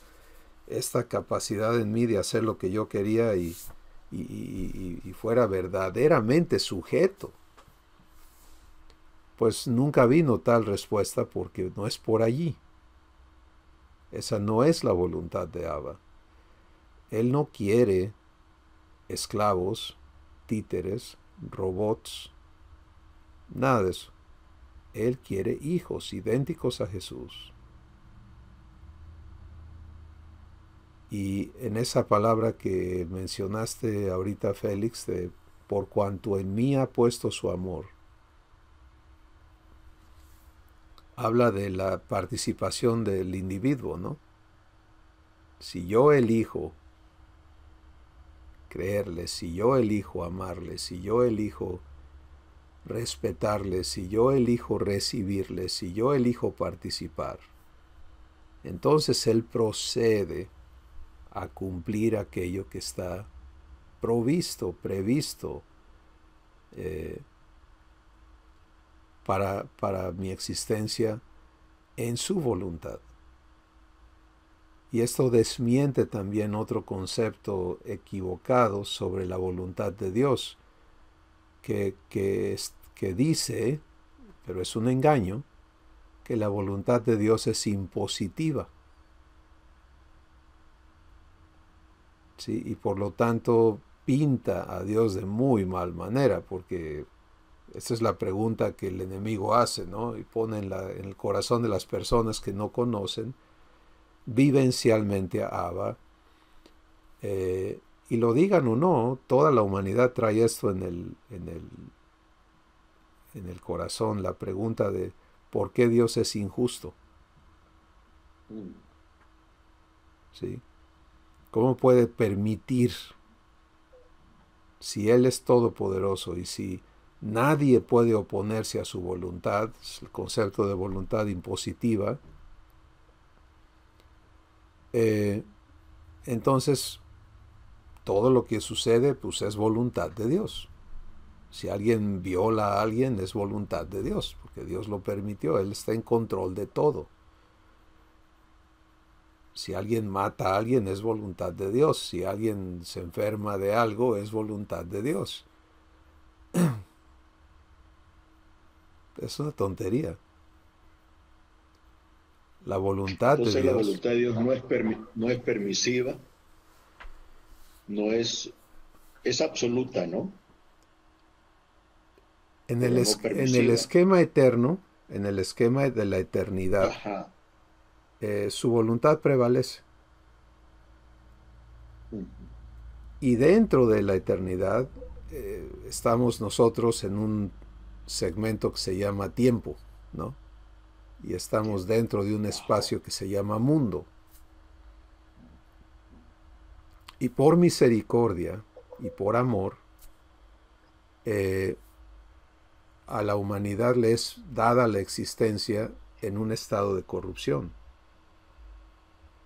esta capacidad en mí de hacer lo que yo quería y fuera verdaderamente sujeto, pues nunca vino tal respuesta porque no es por allí. Esa no es la voluntad de Abba. Él no quiere esclavos, títeres, robots, nada de eso. Él quiere hijos idénticos a Jesús. Y en esa palabra que mencionaste ahorita, Félix, de por cuanto en mí ha puesto su amor, habla de la participación del individuo, ¿no? Si yo elijo creerle, si yo elijo amarle, si yo elijo respetarle, si yo elijo recibirle, si yo elijo participar, entonces Él procede a cumplir aquello que está previsto para mi existencia en su voluntad. Y esto desmiente también otro concepto equivocado sobre la voluntad de Dios, que dice, pero es un engaño, que la voluntad de Dios es impositiva. ¿Sí? Y por lo tanto pinta a Dios de muy mal manera, porque esa es la pregunta que el enemigo hace, ¿no? Y pone en el corazón de las personas que no conocen vivencialmente a Abba, y lo digan o no, toda la humanidad trae esto en el corazón, la pregunta de ¿por qué Dios es injusto? ¿Sí? ¿Cómo puede permitir, si Él es todopoderoso y si nadie puede oponerse a su voluntad, el concepto de voluntad impositiva, entonces todo lo que sucede pues es voluntad de Dios? Si alguien viola a alguien es voluntad de Dios, porque Dios lo permitió, Él está en control de todo. Si alguien mata a alguien es voluntad de Dios, si alguien se enferma de algo es voluntad de Dios. Es una tontería. La voluntad de Entonces Dios. la voluntad de Dios no es permisiva, es absoluta, ¿no? En Pero el, no en el permisiva. esquema eterno, en el esquema de la eternidad, Ajá. su voluntad prevalece. Uh-huh. Y dentro de la eternidad estamos nosotros en un segmento que se llama tiempo, ¿no? Y estamos dentro de un espacio que se llama mundo. Y por misericordia y por amor, a la humanidad le es dada la existencia en un estado de corrupción,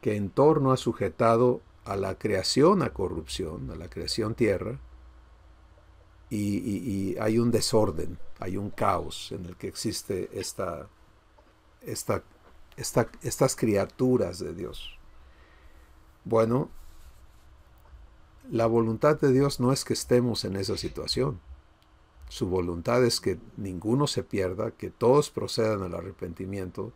que en torno ha sujetado a la creación a corrupción, a la creación tierra, y hay un desorden, hay un caos en el que existe estas criaturas de Dios. Bueno, la voluntad de Dios no es que estemos en esa situación. Su voluntad es que ninguno se pierda, que todos procedan al arrepentimiento,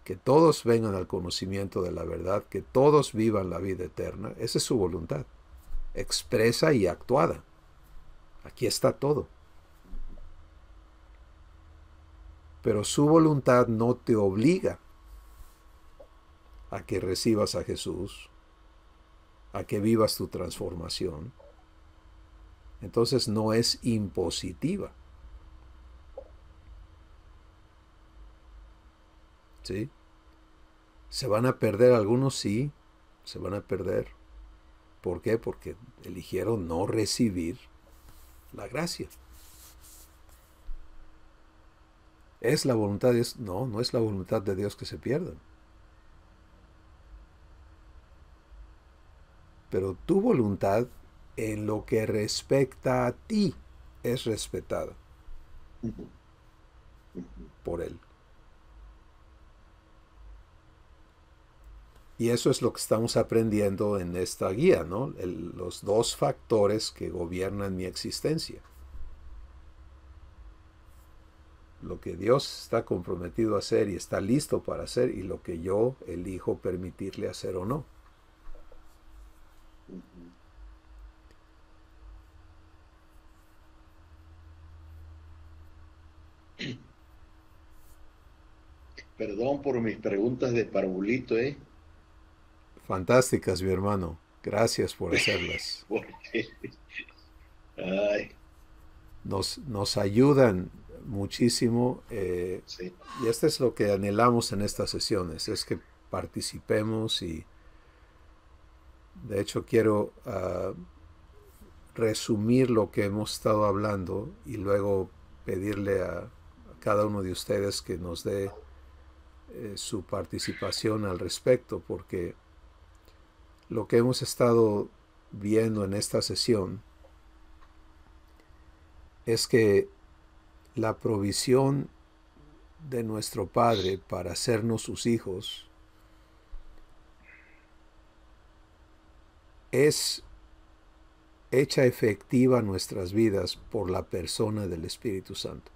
que todos vengan al conocimiento de la verdad, que todos vivan la vida eterna. Esa es su voluntad, expresa y actuada. Aquí está todo. Pero su voluntad no te obliga a que recibas a Jesús, a que vivas tu transformación. Entonces no es impositiva. ¿Sí? ¿Se van a perder algunos? Sí, se van a perder. ¿Por qué? Porque eligieron no recibir la gracia. ¿Es la voluntad de Dios? No, no es la voluntad de Dios que se pierdan. Pero tu voluntad, en lo que respecta a ti, es respetada por Él. Y eso es lo que estamos aprendiendo en esta guía, ¿no? Los dos factores que gobiernan mi existencia. Lo que Dios está comprometido a hacer y está listo para hacer, y lo que yo elijo permitirle hacer o no. Perdón por mis preguntas de parvulito, ¿eh? Fantásticas, mi hermano. Gracias por hacerlas. Porque, ay, Nos ayudan muchísimo. sí, Y esto es lo que anhelamos en estas sesiones, es que participemos. Y de hecho quiero resumir lo que hemos estado hablando y luego pedirle a cada uno de ustedes que nos dé su participación al respecto, porque lo que hemos estado viendo en esta sesión es que la provisión de nuestro Padre para hacernos sus hijos es hecha efectiva en nuestras vidas por la persona del Espíritu Santo.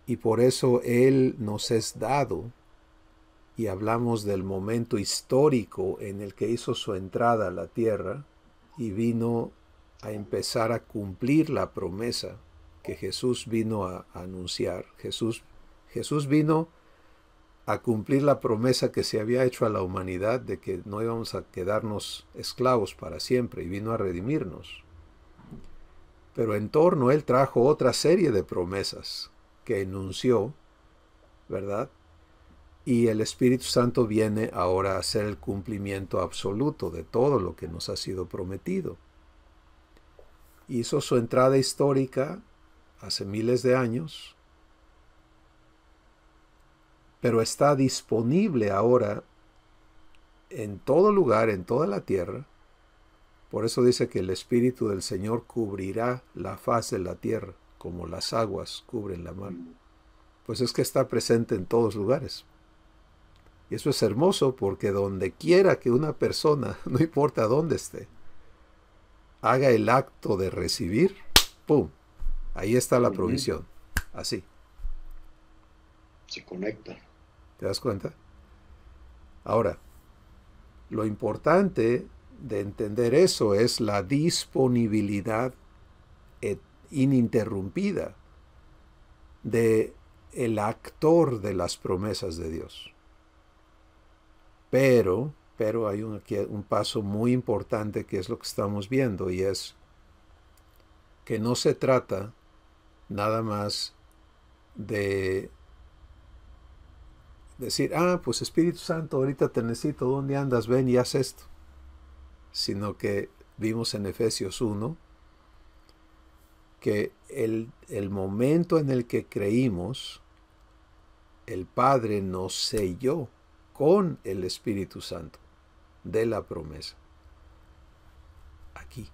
Y por eso Él nos es dado, y hablamos del momento histórico en el que hizo su entrada a la tierra y vino a empezar a cumplir la promesa que Jesús vino a anunciar. Jesús vino a cumplir la promesa que se había hecho a la humanidad de que no íbamos a quedarnos esclavos para siempre, y vino a redimirnos. Pero en torno Él trajo otra serie de promesas que enunció, ¿verdad? Y el Espíritu Santo viene ahora a hacer el cumplimiento absoluto de todo lo que nos ha sido prometido. Hizo su entrada histórica hace miles de años, pero está disponible ahora en todo lugar, en toda la tierra. Por eso dice que el Espíritu del Señor cubrirá la faz de la tierra, como las aguas cubren la mar. Pues es que está presente en todos lugares. Y eso es hermoso, porque donde quiera que una persona, no importa dónde esté, haga el acto de recibir, ¡pum! Ahí está la provisión. Así. se conecta. ¿Te das cuenta? Ahora, lo importante de entender eso es la disponibilidad ininterrumpida de el actor de las promesas de Dios. Pero hay un paso muy importante, que es lo que estamos viendo, y es que no se trata nada más de decir, pues Espíritu Santo, ahorita te necesito, ¿dónde andas? Ven y haz esto. Sino que vimos en Efesios 1 que el momento en el que creímos, el Padre nos selló con el Espíritu Santo de la promesa. Aquí.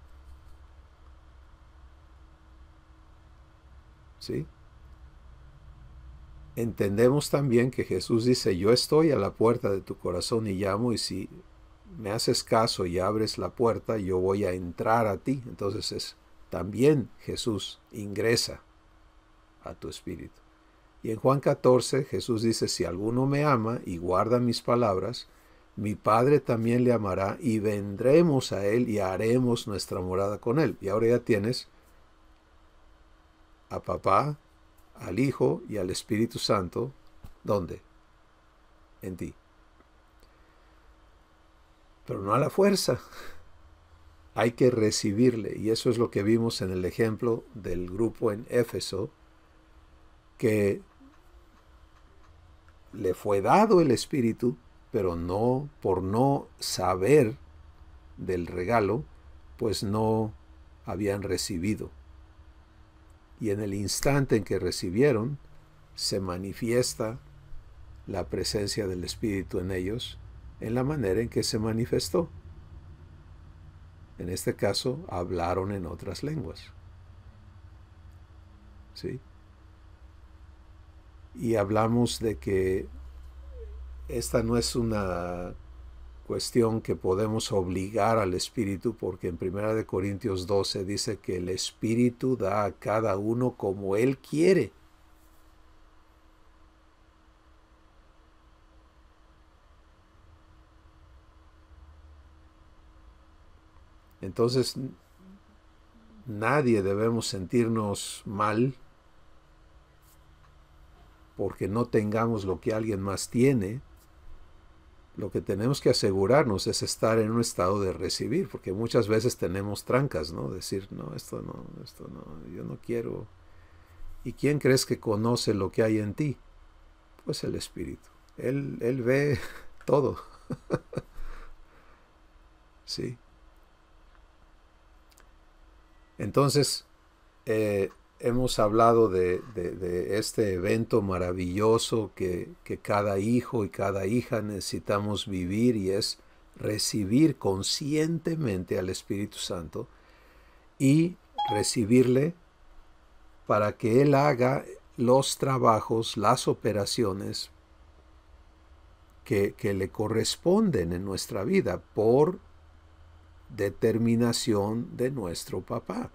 ¿Sí? Entendemos también que Jesús dice, yo estoy a la puerta de tu corazón y llamo, y si me haces caso y abres la puerta, yo voy a entrar a ti. Entonces también Jesús ingresa a tu espíritu. Y en Juan 14 Jesús dice, si alguno me ama y guarda mis palabras, mi Padre también le amará, y vendremos a él y haremos nuestra morada con él. Y ahora ya tienes a papá, al Hijo y al Espíritu Santo. ¿Dónde? En ti. Pero no a la fuerza. Hay que recibirle. Y eso es lo que vimos en el ejemplo del grupo en Éfeso, que le fue dado el Espíritu, pero no, por no saber del regalo, pues no habían recibido. Y en el instante en que recibieron, se manifiesta la presencia del Espíritu en ellos, en la manera en que se manifestó. En este caso, hablaron en otras lenguas. ¿Sí? Y hablamos de que esta no es una cuestión que podemos obligar al Espíritu, porque en 1 Corintios 12 dice que el Espíritu da a cada uno como Él quiere. Entonces, nadie debemos sentirnos mal porque no tengamos lo que alguien más tiene. Lo que tenemos que asegurarnos es estar en un estado de recibir, porque muchas veces tenemos trancas, ¿no? Decir, no, esto no, yo no quiero. ¿Y quién crees que conoce lo que hay en ti? Pues el Espíritu. Él ve todo. Sí. Entonces, hemos hablado de este evento maravilloso que cada hijo y cada hija necesitamos vivir, y es recibir conscientemente al Espíritu Santo y recibirle para que Él haga los trabajos, las operaciones que le corresponden en nuestra vida por determinación de nuestro papá.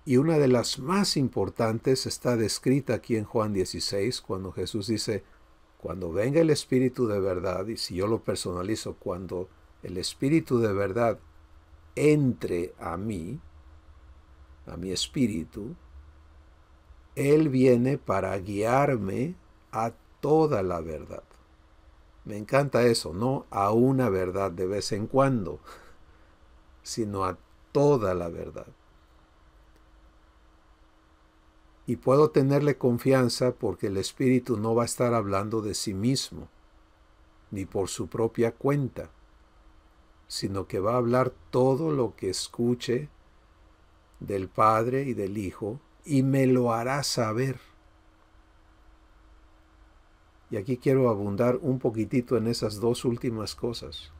Y una de las más importantes está descrita aquí en Juan 16, cuando Jesús dice, cuando venga el Espíritu de verdad, y si yo lo personalizo, cuando el Espíritu de verdad entre a mí, a mi espíritu, Él viene para guiarme a toda la verdad. Me encanta eso, no a una verdad de vez en cuando, sino a toda la verdad. Y puedo tenerle confianza porque el Espíritu no va a estar hablando de sí mismo, ni por su propia cuenta, sino que va a hablar todo lo que escuche del Padre y del Hijo, y me lo hará saber. Y aquí quiero abundar un poquitito en esas dos últimas cosas.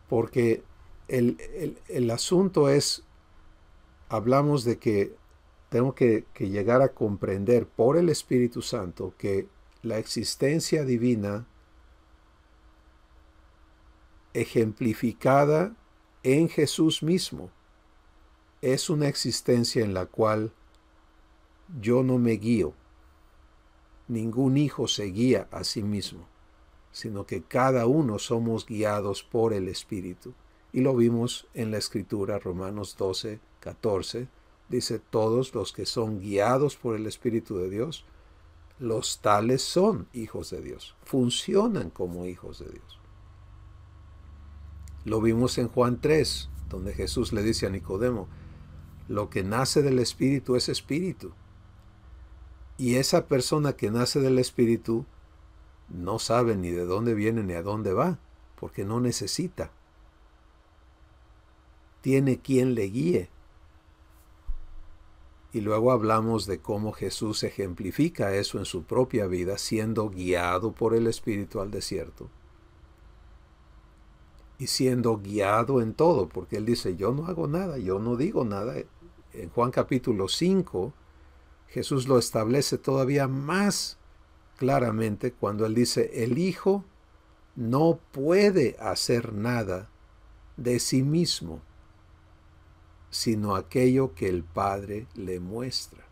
Porque el asunto es, hablamos de que tengo que llegar a comprender por el Espíritu Santo que la existencia divina ejemplificada en Jesús mismo es una existencia en la cual yo no me guío. Ningún hijo se guía a sí mismo, sino que cada uno somos guiados por el Espíritu. Y lo vimos en la Escritura, Romanos 12, 14, dice, todos los que son guiados por el Espíritu de Dios, los tales son hijos de Dios, funcionan como hijos de Dios. Lo vimos en Juan 3, donde Jesús le dice a Nicodemo, lo que nace del Espíritu es Espíritu. Y esa persona que nace del Espíritu no sabe ni de dónde viene ni a dónde va, porque no necesita. Tiene quien le guíe. Y luego hablamos de cómo Jesús ejemplifica eso en su propia vida, siendo guiado por el Espíritu al desierto. Y siendo guiado en todo, porque Él dice, yo no hago nada, yo no digo nada. En Juan capítulo 5, Jesús lo establece todavía más claramente cuando Él dice, el Hijo no puede hacer nada de sí mismo, sino aquello que el Padre le muestra.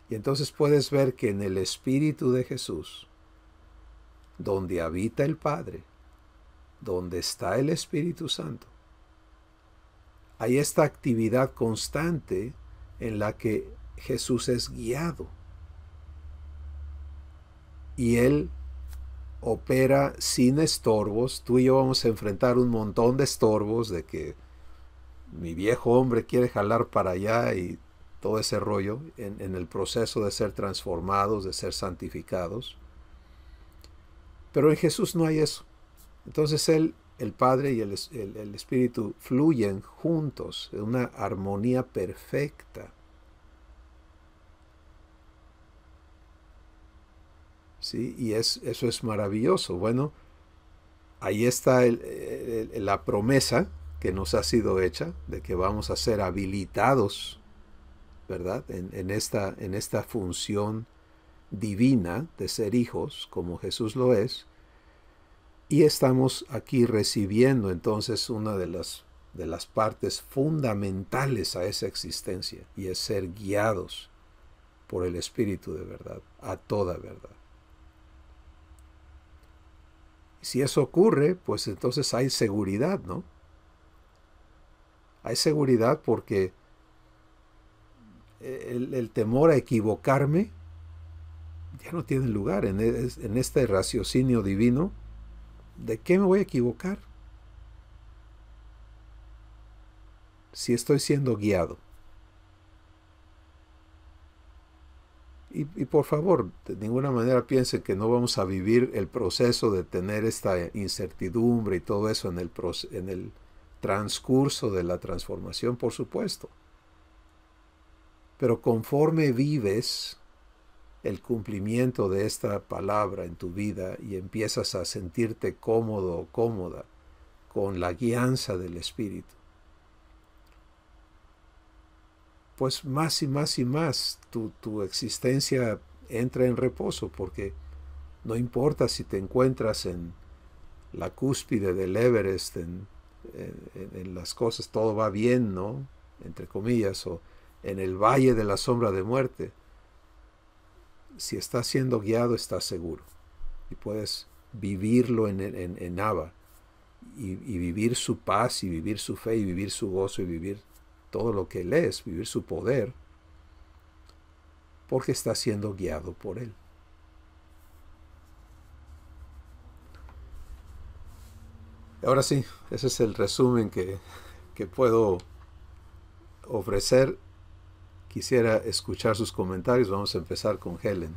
Y entonces puedes ver que en el Espíritu de Jesús, donde habita el Padre, donde está el Espíritu Santo, hay esta actividad constante en la que Jesús es guiado. Y Él opera sin estorbos. Tú y yo vamos a enfrentar un montón de estorbos de que mi viejo hombre quiere jalar para allá y todo ese rollo en el proceso de ser transformados, de ser santificados. Pero en Jesús no hay eso. Entonces Él, el Padre y el Espíritu fluyen juntos en una armonía perfecta. ¿Sí? Y eso es maravilloso. Bueno, ahí está la promesa que nos ha sido hecha de que vamos a ser habilitados ¿verdad? En esta función divina de ser hijos, como Jesús lo es, y estamos aquí recibiendo entonces una de las partes fundamentales a esa existencia, y es ser guiados por el Espíritu de verdad, a toda verdad. Si eso ocurre, pues entonces hay seguridad, ¿no? Hay seguridad porque el temor a equivocarme ya no tiene lugar en este raciocinio divino. ¿De qué me voy a equivocar? Si estoy siendo guiado. Y por favor, de ninguna manera piensen que no vamos a vivir el proceso de tener esta incertidumbre y todo eso en el transcurso de la transformación, por supuesto. Pero conforme vives el cumplimiento de esta palabra en tu vida y empiezas a sentirte cómodo o cómoda con la guianza del Espíritu, pues más y más y más tu existencia entra en reposo, porque no importa si te encuentras en la cúspide del Everest, en las cosas todo va bien, ¿no? Entre comillas, o en el valle de la sombra de muerte. Si estás siendo guiado, estás seguro. Y puedes vivirlo en Abba, y vivir su paz, y vivir su fe, y vivir su gozo, y vivir todo lo que Él es, vivir su poder, porque está siendo guiado por Él. Ahora sí, ese es el resumen que puedo ofrecer. Quisiera escuchar sus comentarios. Vamos a empezar con Helen.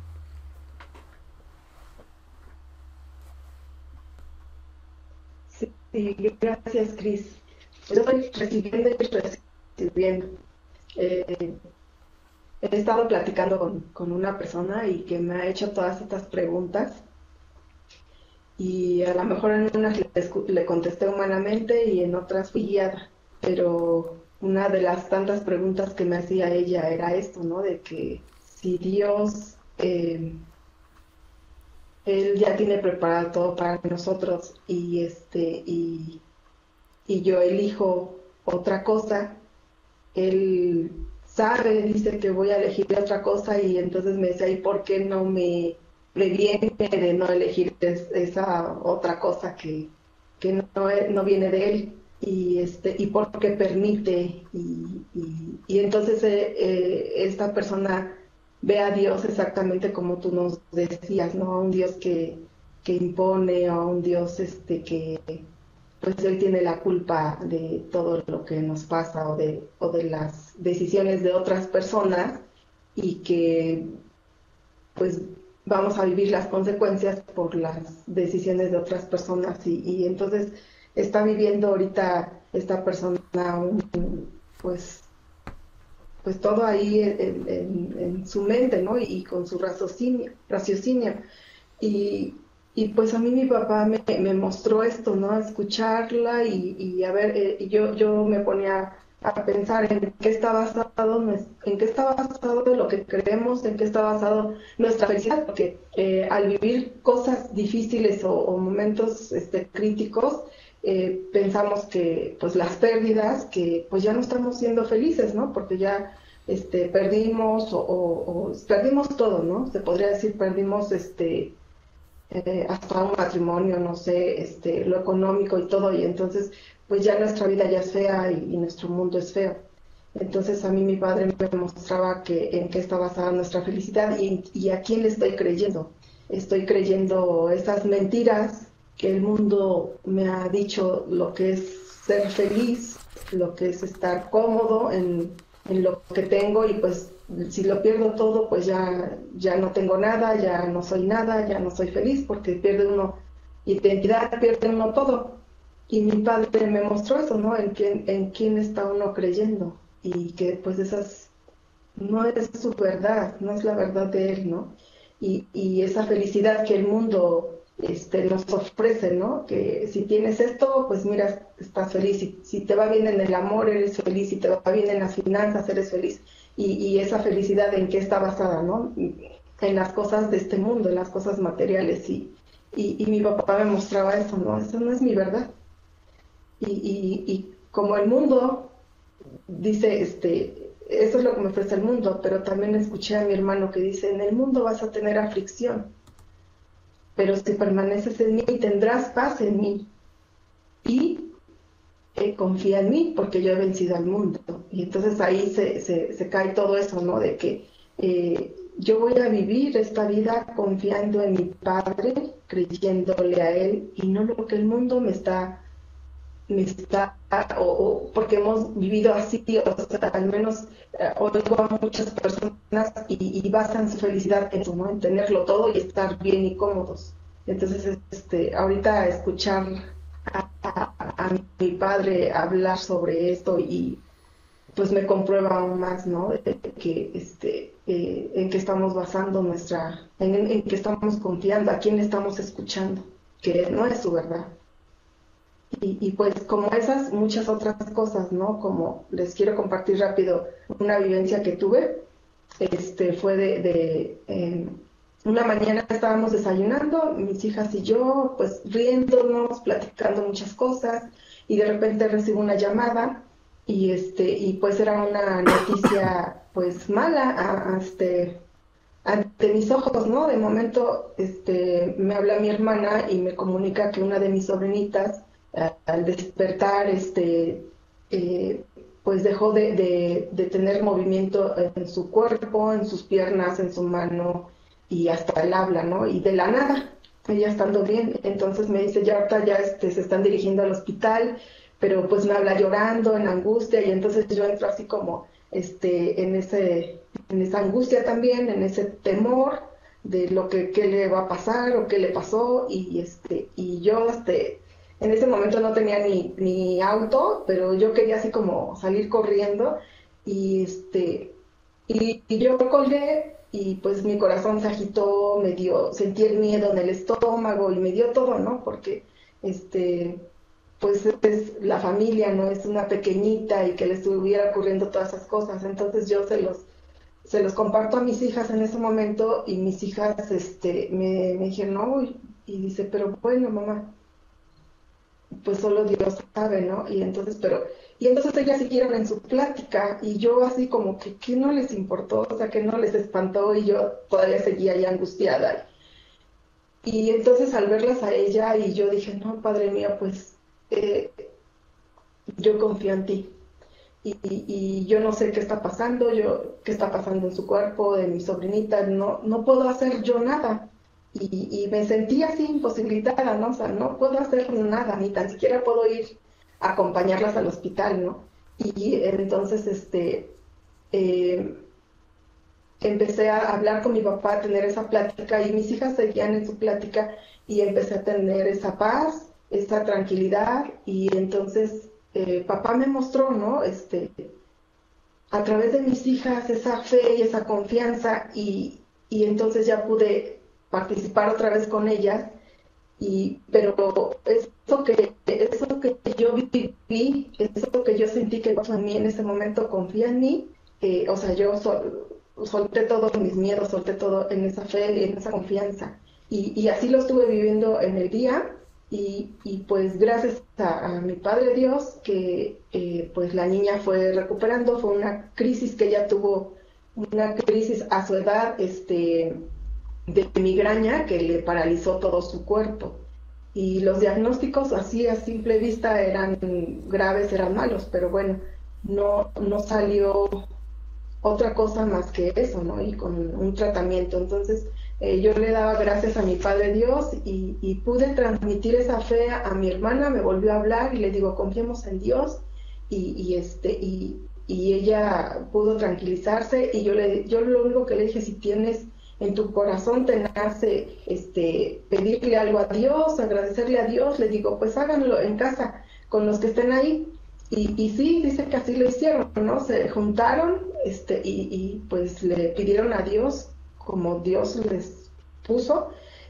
Sí, gracias, Cris. Yo estoy recibiendo y recibiendo. He estado platicando con una persona y que me ha hecho todas estas preguntas, y a lo mejor en unas le contesté humanamente y en otras fui guiada, pero una de las tantas preguntas que me hacía ella era esto, ¿no? De que si Dios, Él ya tiene preparado todo para nosotros, y yo elijo otra cosa, Él sabe, dice que voy a elegir otra cosa, y entonces me dice, ¿y por qué no me previene de no elegir esa otra cosa que no viene de Él? Y porque permite, y entonces esta persona ve a Dios exactamente como tú nos decías, ¿no? A un Dios que impone, o a un Dios que pues Él tiene la culpa de todo lo que nos pasa, o de las decisiones de otras personas, y que pues vamos a vivir las consecuencias por las decisiones de otras personas, y entonces está viviendo ahorita esta persona pues pues todo ahí en su mente, ¿no? Y con su raciocinio. Y pues a mí mi papá me mostró esto, ¿no? Escucharla, y a ver, yo me ponía a pensar en qué está basado, en qué está basado lo que creemos, en qué está basado nuestra felicidad, porque al vivir cosas difíciles, o momentos críticos, pensamos que pues las pérdidas, que pues ya no estamos siendo felices, ¿no? Porque ya perdimos, o perdimos todo, ¿no? Se podría decir, perdimos hasta un matrimonio, no sé, lo económico y todo, y entonces pues ya nuestra vida ya es fea, y nuestro mundo es feo. Entonces a mí mi padre me mostraba que en qué está basada nuestra felicidad, y a quién le estoy creyendo. Estoy creyendo esas mentiras que el mundo me ha dicho, lo que es ser feliz, lo que es estar cómodo en lo que tengo, y pues si lo pierdo todo, pues ya no tengo nada, ya no soy nada, ya no soy feliz, porque pierde uno identidad, pierde uno todo. Y mi padre me mostró eso, ¿no? En quién está uno creyendo, y que pues esas no es su verdad, no es la verdad de él, ¿no? Y esa felicidad que el mundo nos ofrece, ¿no? Que si tienes esto, pues mira, estás feliz. Si te va bien en el amor, eres feliz. Si te va bien en las finanzas, eres feliz. y esa felicidad en qué está basada, ¿no? En las cosas de este mundo, en las cosas materiales. Y mi papá me mostraba eso, ¿no? Eso no es mi verdad. Y como el mundo dice, eso es lo que me ofrece el mundo, pero también escuché a mi hermano que dice, en el mundo vas a tener aflicción, pero si permaneces en mí tendrás paz en mí. Y confía en mí porque yo he vencido al mundo. Y entonces ahí se cae todo eso, ¿no? De que yo voy a vivir esta vida confiando en mi Padre, creyéndole a Él y no lo que el mundo porque hemos vivido así, o sea, al menos oigo a muchas personas y basan su felicidad en eso, ¿no? En tenerlo todo y estar bien y cómodos. Entonces, ahorita escuchar a mi padre hablar sobre esto y pues me comprueba aún más, ¿no? De que en que estamos basando en que estamos confiando, a quién estamos escuchando, que no es su verdad. Y pues como esas, muchas otras cosas, ¿no? Como les quiero compartir rápido una vivencia que tuve, fue una mañana estábamos desayunando, mis hijas y yo, pues riéndonos, platicando muchas cosas, y de repente recibo una llamada, y pues era una noticia pues mala, ante mis ojos, ¿no? De momento, me habla mi hermana y me comunica que una de mis sobrinitas, al despertar, pues dejó de tener movimiento en su cuerpo, en sus piernas, en su mano y hasta el habla, ¿no? Y de la nada, ella estando bien. Entonces me dice, ya ahorita ya se están dirigiendo al hospital, pero pues me habla llorando, en angustia, y entonces yo entro así como en esa angustia también, en ese temor de lo que qué le va a pasar o qué le pasó, y yo en ese momento no tenía ni auto, pero yo quería así como salir corriendo y y yo colgué y pues mi corazón se agitó, sentí el miedo en el estómago y me dio todo, ¿no? Porque pues es la familia, ¿no? Es una pequeñita y que le estuviera ocurriendo todas esas cosas. Entonces yo se los comparto a mis hijas en ese momento y mis hijas me dijeron, no, y dice, pero bueno, mamá, pues solo Dios sabe, ¿no? Y entonces ellas siguieron en su plática y yo así como que no les importó, o sea, que no les espantó y yo todavía seguía ahí angustiada. Y entonces al verlas a ella y yo dije, no, Padre mío, pues eh, yo confío en ti. Y yo no sé qué está pasando, qué está pasando en su cuerpo, de mi sobrinita, no puedo hacer yo nada. Y me sentí así imposibilitada, ¿no? O sea, no puedo hacer nada, ni tan siquiera puedo ir a acompañarlas al hospital, ¿no? Y entonces, eh, empecé a hablar con mi papá, a tener esa plática, y mis hijas seguían en su plática, y empecé a tener esa paz, esa tranquilidad, y entonces papá me mostró, ¿no? A través de mis hijas, esa fe y esa confianza, y entonces ya pude participar otra vez con ellas, pero eso que yo viví, eso que yo sentí que a mí en ese momento confía en mí, o sea, solté todos mis miedos, solté todo en esa fe, en esa confianza, y así lo estuve viviendo en el día, y pues gracias a mi Padre Dios, que pues la niña fue recuperando, fue una crisis que ella tuvo, una crisis a su edad, de migraña que le paralizó todo su cuerpo. Y los diagnósticos así a simple vista eran graves, eran malos, pero bueno, no salió otra cosa más que eso, ¿no? Y con un tratamiento. Entonces, yo le daba gracias a mi Padre Dios y pude transmitir esa fe a mi hermana, me volvió a hablar y le digo, confiemos en Dios, y ella pudo tranquilizarse, y yo lo único que le dije, si tienes en tu corazón te nace pedirle algo a Dios, agradecerle a Dios, le digo, pues háganlo en casa con los que estén ahí. Y sí, dice que así lo hicieron, ¿no? Se juntaron y pues le pidieron a Dios como Dios les puso,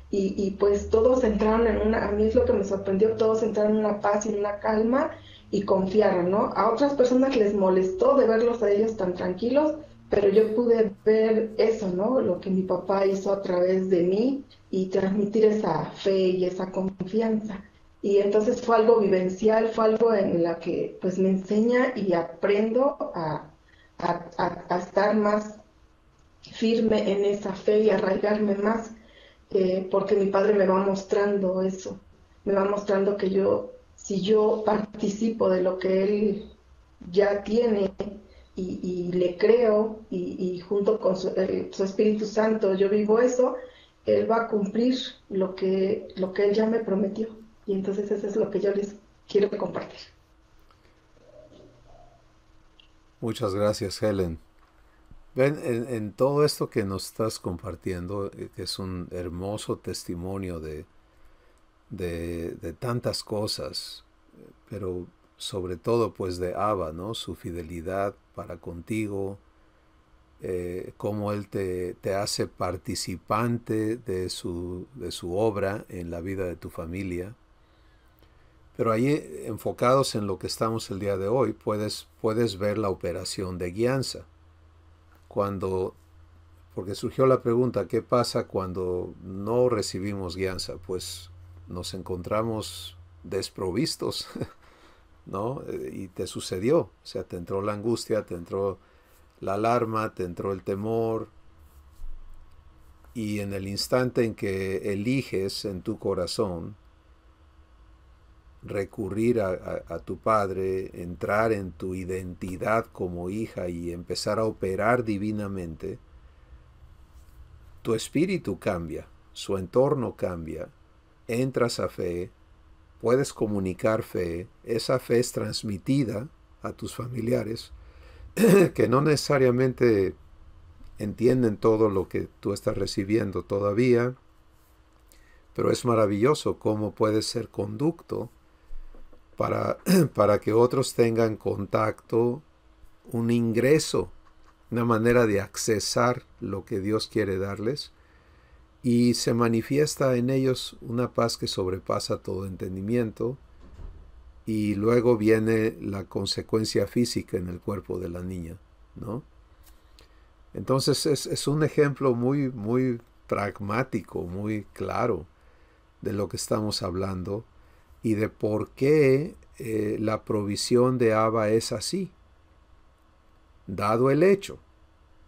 y pues todos entraron a mí es lo que me sorprendió, todos entraron en una paz y en una calma y confiaron, ¿no? A otras personas les molestó de verlos a ellos tan tranquilos, pero yo pude ver eso, ¿no? Lo que mi papá hizo a través de mí y transmitir esa fe y esa confianza. Y entonces fue algo vivencial, fue algo en la que pues me enseña y aprendo a estar más firme en esa fe y arraigarme más, porque mi padre me va mostrando eso, me va mostrando que yo, si yo participo de lo que él ya tiene y le creo y junto con su Espíritu Santo yo vivo eso, él va a cumplir lo que él ya me prometió. Y entonces eso es lo que yo les quiero compartir. Muchas gracias, Helen. Ven, en todo esto que nos estás compartiendo, que es un hermoso testimonio de tantas cosas, pero sobre todo pues de Abba, ¿no? Su fidelidad para contigo, cómo Él te hace participante de su obra en la vida de tu familia. Pero ahí, enfocados en lo que estamos el día de hoy, puedes ver la operación de guianza. Porque surgió la pregunta, ¿qué pasa cuando no recibimos guianza? Pues nos encontramos desprovistos, ¿no? Y te sucedió, o sea, te entró la angustia, te entró la alarma, te entró el temor, y en el instante en que eliges en tu corazón recurrir a tu padre, entrar en tu identidad como hija y empezar a operar divinamente, tu espíritu cambia, su entorno cambia, entras a fe, puedes comunicar fe, esa fe es transmitida a tus familiares que no necesariamente entienden todo lo que tú estás recibiendo todavía, pero es maravilloso cómo puedes ser conducto para que otros tengan contacto, un ingreso, una manera de accesar lo que Dios quiere darles, y se manifiesta en ellos una paz que sobrepasa todo entendimiento, y luego viene la consecuencia física en el cuerpo de la niña, ¿no? Entonces es un ejemplo muy, muy pragmático, muy claro de lo que estamos hablando y de por qué la provisión de Abba es así. Dado el hecho,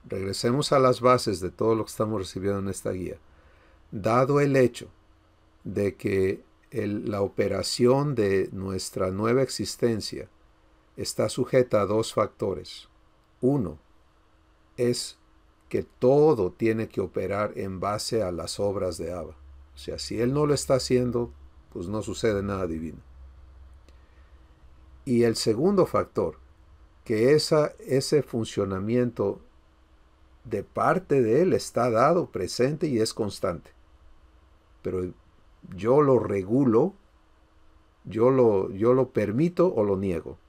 regresemos a las bases de todo lo que estamos recibiendo en esta guía, dado el hecho de que la operación de nuestra nueva existencia está sujeta a dos factores. Uno es que todo tiene que operar en base a las obras de Abba. O sea, si Él no lo está haciendo, pues no sucede nada divino. Y el segundo factor, que ese funcionamiento de parte de Él está dado, presente y es constante. Pero yo lo regulo, yo lo permito o lo niego.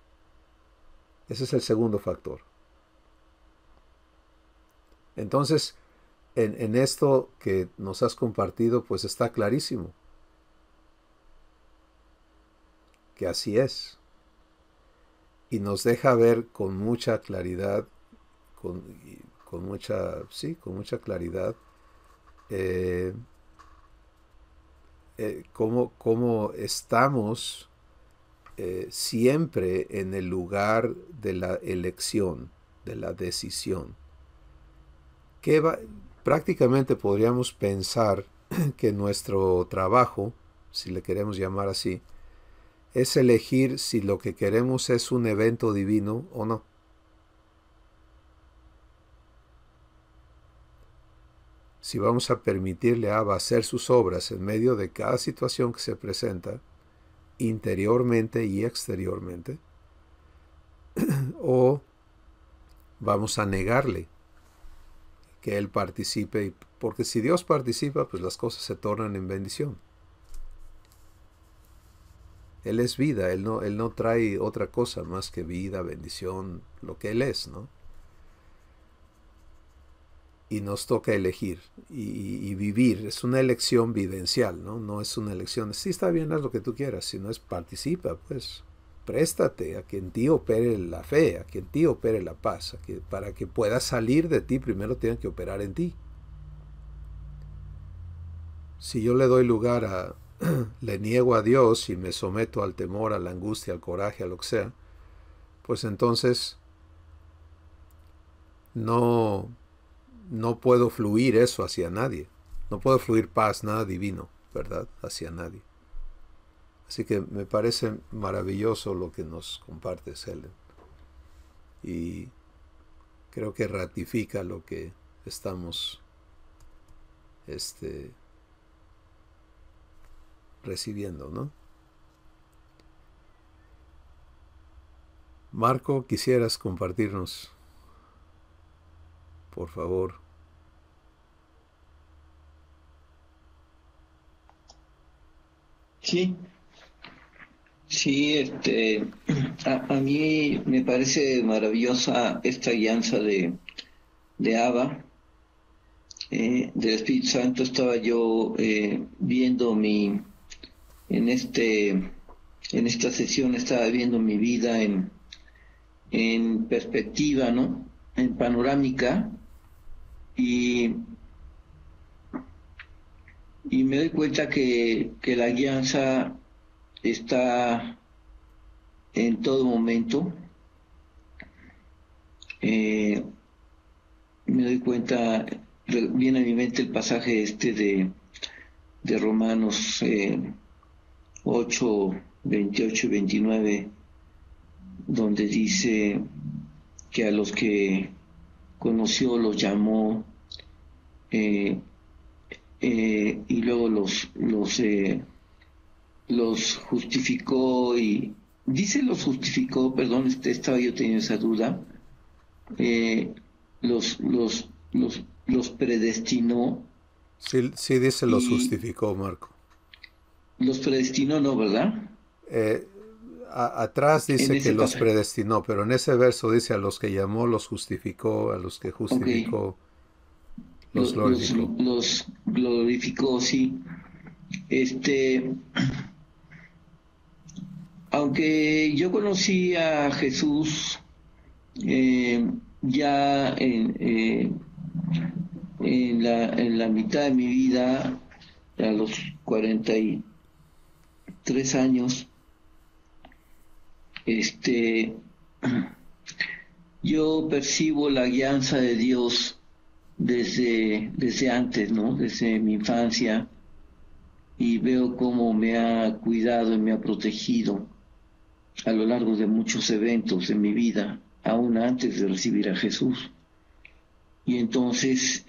Ese es el segundo factor. Entonces, en esto que nos has compartido, pues está clarísimo que así es. Y nos deja ver con mucha claridad, con mucha claridad, cómo estamos siempre en el lugar de la elección, de la decisión. Prácticamente podríamos pensar que nuestro trabajo, si le queremos llamar así, es elegir si lo que queremos es un evento divino o no. Si vamos a permitirle a Abba hacer sus obras en medio de cada situación que se presenta, interiormente y exteriormente, o vamos a negarle que Él participe, porque si Dios participa, pues las cosas se tornan en bendición. Él es vida, Él no trae otra cosa más que vida, bendición, lo que Él es, ¿no? Y nos toca elegir y vivir. Es una elección vivencial, ¿no? No es una elección, sí está bien, haz lo que tú quieras, sino es participa, pues. préstate a que en ti opere la fe, a que en ti opere la paz, para que pueda salir de ti, primero tiene que operar en ti. Si yo le doy lugar le niego a Dios y me someto al temor, a la angustia, al coraje, a lo que sea, pues entonces no puedo fluir eso hacia nadie. No puedo fluir paz, nada divino, ¿verdad?, hacia nadie. Así que me parece maravilloso lo que nos compartes, Helen. Y creo que ratifica lo que estamos recibiendo, ¿no? Marco, ¿quisieras compartirnos, por favor? Sí, sí, a mí me parece maravillosa esta guianza de Abba, del Espíritu Santo. Estaba yo viendo en esta sesión estaba viendo mi vida en perspectiva, ¿no? En panorámica, y me doy cuenta que la guianza está en todo momento. Me doy cuenta, viene a mi mente el pasaje de Romanos 8, 28 y 29, donde dice que a los que conoció los llamó, y luego los justificó, y dice los justificó, perdón, estaba yo teniendo esa duda, los predestinó. Sí dice los justificó, Marco. Los predestinó, ¿no, verdad? Atrás dice que los predestinó, pero en ese verso dice a los que llamó los justificó, a los que justificó los glorificó. Los glorificó, sí. Aunque yo conocí a Jesús ya en la mitad de mi vida, a los 43 años, yo percibo la guianza de Dios desde antes, ¿no? Desde mi infancia, y veo cómo me ha cuidado y me ha protegido a lo largo de muchos eventos de mi vida, aún antes de recibir a Jesús. Y entonces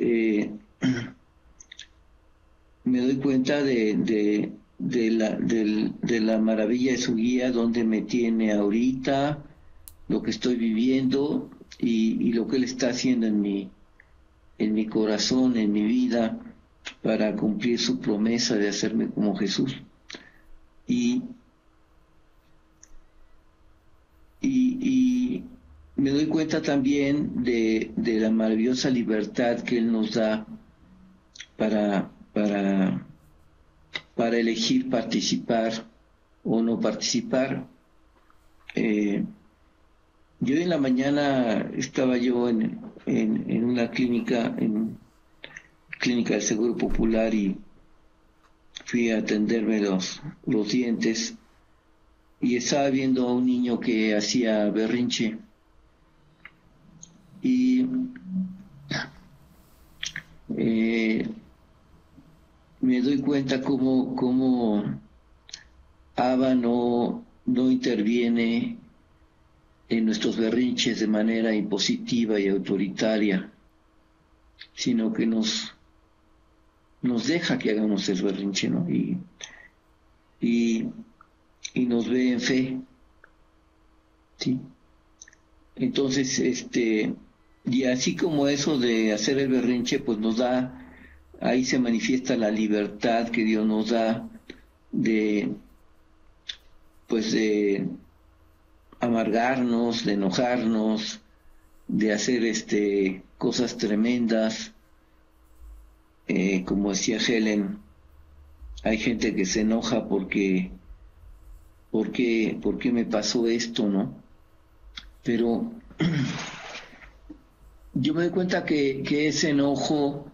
me doy cuenta de la maravilla de su guía, donde me tiene ahorita, lo que estoy viviendo y lo que Él está haciendo en mi corazón, en mi vida, para cumplir su promesa de hacerme como Jesús. Y me doy cuenta también de la maravillosa libertad que Él nos da para elegir participar o no participar. Yo en la mañana estaba yo en una clínica del Seguro Popular, y fui a atenderme los dientes, y estaba viendo a un niño que hacía berrinche, y me doy cuenta cómo Abba no interviene en nuestros berrinches de manera impositiva y autoritaria, sino que nos deja que hagamos el berrinche, ¿no? Y nos ve en fe, ¿sí? Entonces, y así como eso de hacer el berrinche, pues nos da, ahí se manifiesta la libertad que Dios nos da de amargarnos, de enojarnos, de hacer cosas tremendas. Como decía Helen, hay gente que se enoja porque por qué me pasó esto, ¿no? Pero yo me doy cuenta que ese enojo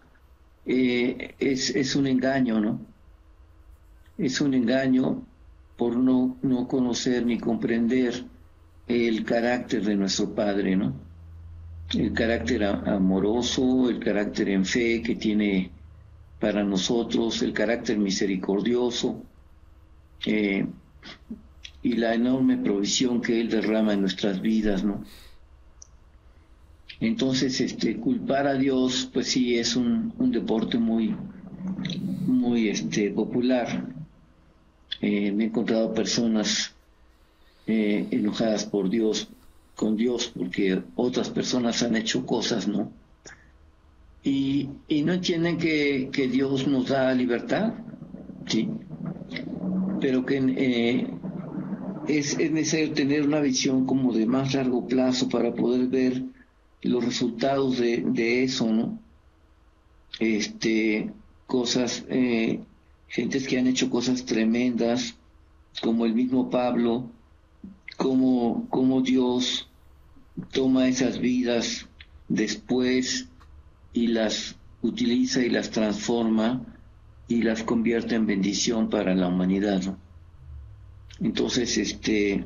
es un engaño, ¿no? Es un engaño por no conocer ni comprender el carácter de nuestro Padre, ¿no? El carácter amoroso, el carácter en fe que tiene para nosotros, el carácter misericordioso y la enorme provisión que Él derrama en nuestras vidas, ¿no? Entonces, culpar a Dios, pues sí, es un deporte muy popular. Me he encontrado personas enojadas por Dios, con Dios, porque otras personas han hecho cosas, ¿no? Y no entienden que Dios nos da libertad, ¿sí? Pero que es necesario tener una visión como de más largo plazo para poder ver los resultados de eso, ¿no? Cosas, gentes que han hecho cosas tremendas, como el mismo Pablo, como Dios toma esas vidas después y las utiliza y las transforma y las convierte en bendición para la humanidad, ¿no? Entonces, yo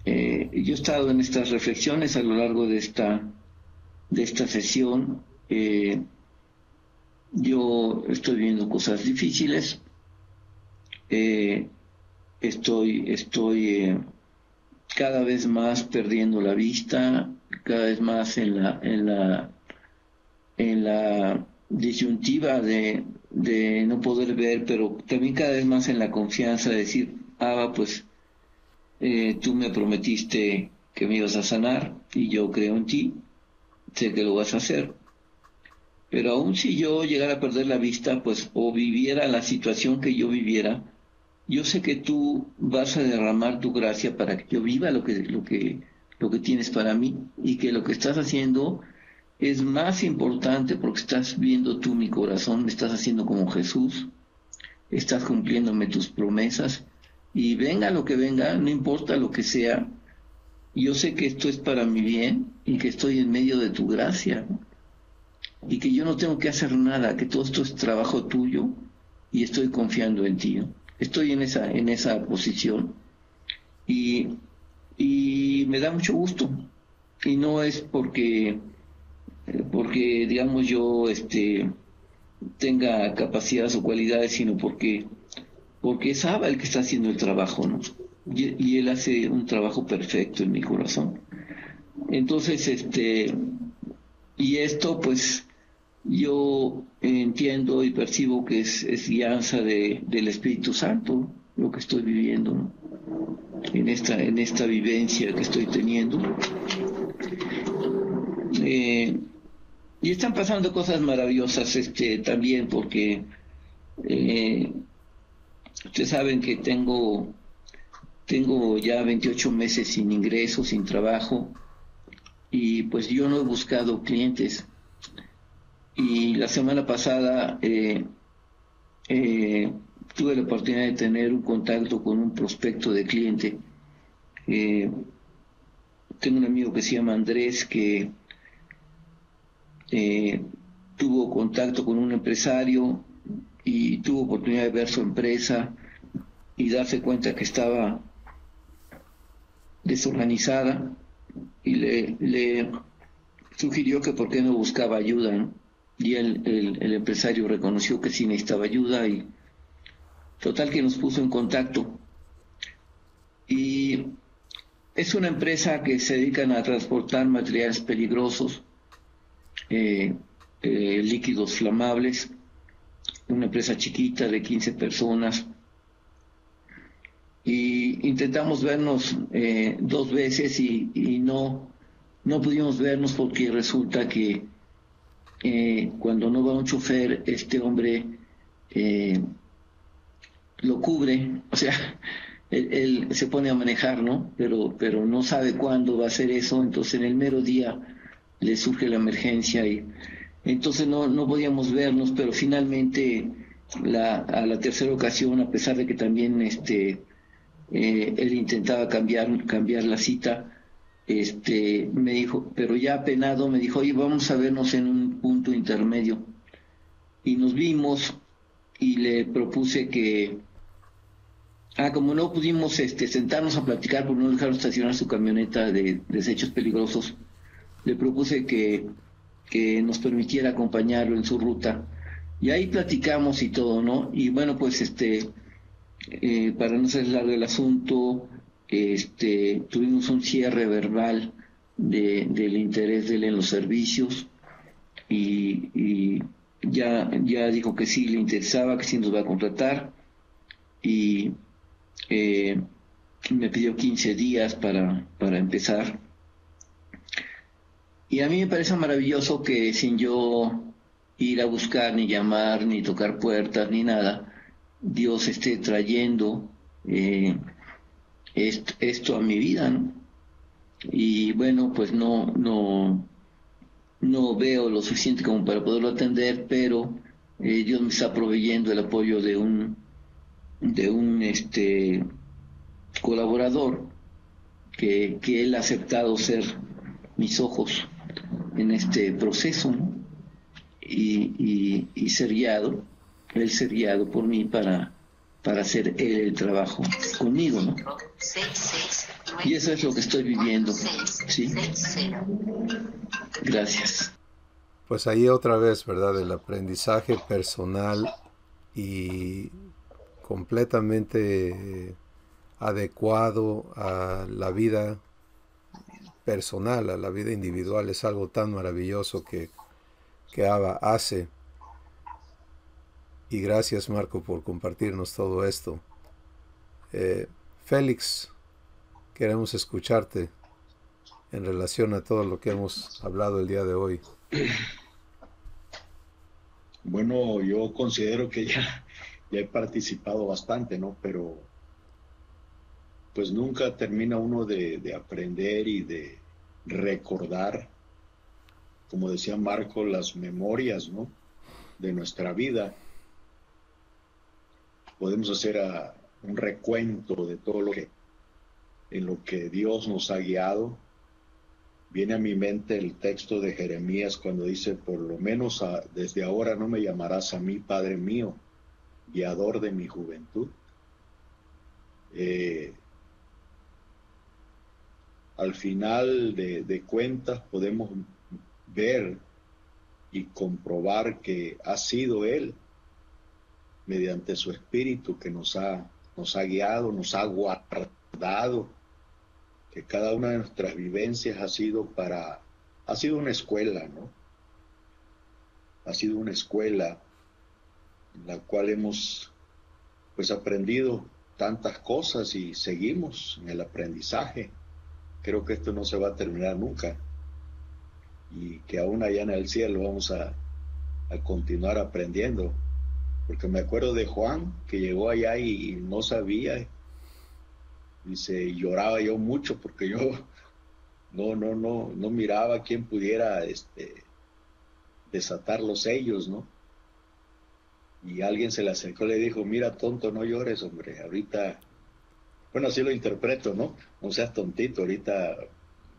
he estado en estas reflexiones a lo largo de esta sesión. Yo estoy viendo cosas difíciles, estoy cada vez más perdiendo la vista, cada vez más en la disyuntiva de no poder ver, pero también cada vez más en la confianza de decir, pues tú me prometiste que me ibas a sanar y yo creo en ti, sé que lo vas a hacer. Pero aun si yo llegara a perder la vista, pues, o viviera la situación que yo viviera, yo sé que tú vas a derramar tu gracia para que yo viva lo que tienes para mí, y que lo que estás haciendo es más importante porque estás viendo tú mi corazón, me estás haciendo como Jesús, estás cumpliéndome tus promesas, y venga lo que venga, no importa lo que sea, yo sé que esto es para mi bien y que estoy en medio de tu gracia, ¿no? Y que yo no tengo que hacer nada, que todo esto es trabajo tuyo y estoy confiando en ti, ¿no? Estoy en esa posición y me da mucho gusto, y no es porque digamos yo tenga capacidades o cualidades, sino porque es Abba el que está haciendo el trabajo, ¿no? Y él hace un trabajo perfecto en mi corazón. Entonces, y esto pues yo entiendo y percibo que es guianza del Espíritu Santo lo que estoy viviendo, ¿no? En esta vivencia que estoy teniendo. Y están pasando cosas maravillosas también, porque ustedes saben que tengo ya 28 meses sin ingresos, sin trabajo, y pues yo no he buscado clientes. Y la semana pasada tuve la oportunidad de tener un contacto con un prospecto de cliente. Tengo un amigo que se llama Andrés, que tuvo contacto con un empresario y tuvo oportunidad de ver su empresa y darse cuenta que estaba desorganizada, y le sugirió que por qué no buscaba ayuda, ¿no? Y el empresario reconoció que sí necesitaba ayuda, y total que nos puso en contacto. Y es una empresa que se dedican a transportar materiales peligrosos, líquidos flamables, una empresa chiquita de 15 personas. Y intentamos vernos 2 veces y no pudimos vernos, porque resulta que cuando no va un chofer, este hombre lo cubre, o sea, él se pone a manejar, ¿no? Pero no sabe cuándo va a hacer eso, entonces en el mero día le surge la emergencia, y entonces no podíamos vernos, pero finalmente a la tercera ocasión, a pesar de que también él intentaba cambiar la cita. Me dijo, pero ya apenado, me dijo, oye, vamos a vernos en un punto intermedio. Y nos vimos y le propuse que, como no pudimos sentarnos a platicar porque no dejaron estacionar su camioneta de desechos peligrosos, le propuse que nos permitiera acompañarlo en su ruta. Y ahí platicamos y todo, ¿no? Y bueno, pues para no ser largo el asunto, tuvimos un cierre verbal del interés de él en los servicios y ya dijo que sí le interesaba, que sí nos va a contratar y me pidió 15 días para empezar. Y a mí me parece maravilloso que sin yo ir a buscar, ni llamar, ni tocar puertas, ni nada, Dios esté trayendo esto a mi vida, ¿no? Y bueno, pues no veo lo suficiente como para poderlo atender, pero Dios me está proveyendo el apoyo de un colaborador que él ha aceptado ser mis ojos en este proceso, ¿no? Y ser guiado, él ser guiado por mí para hacer él el trabajo conmigo, ¿no? Y eso es lo que estoy viviendo, ¿sí? Gracias. Pues ahí otra vez, ¿verdad? El aprendizaje personal y completamente adecuado a la vida personal, a la vida individual, es algo tan maravilloso que Abba hace. Y gracias, Marco, por compartirnos todo esto. Félix, queremos escucharte en relación a todo lo que hemos hablado el día de hoy. Bueno, yo considero que ya he participado bastante, ¿no? Pero pues nunca termina uno de aprender y de recordar, como decía Marco, las memorias, ¿no?, de nuestra vida. Podemos hacer un recuento de todo en lo que Dios nos ha guiado. Viene a mi mente el texto de Jeremías cuando dice, por lo menos desde ahora no me llamarás a mí Padre mío, guiador de mi juventud. Al final de cuentas podemos ver y comprobar que ha sido Él, mediante su Espíritu, que nos ha guiado, nos ha guardado, que cada una de nuestras vivencias ha sido una escuela, ¿no? Ha sido una escuela en la cual hemos pues aprendido tantas cosas y seguimos en el aprendizaje. Creo que esto no se va a terminar nunca y que aún allá en el cielo vamos a continuar aprendiendo, porque me acuerdo de Juan que llegó allá y no sabía. Dice, lloraba yo mucho porque yo no miraba quién pudiera desatar los sellos, ¿no? Y alguien se le acercó y le dijo, mira, tonto, no llores, hombre, ahorita, bueno, así lo interpreto, ¿no? No seas tontito, ahorita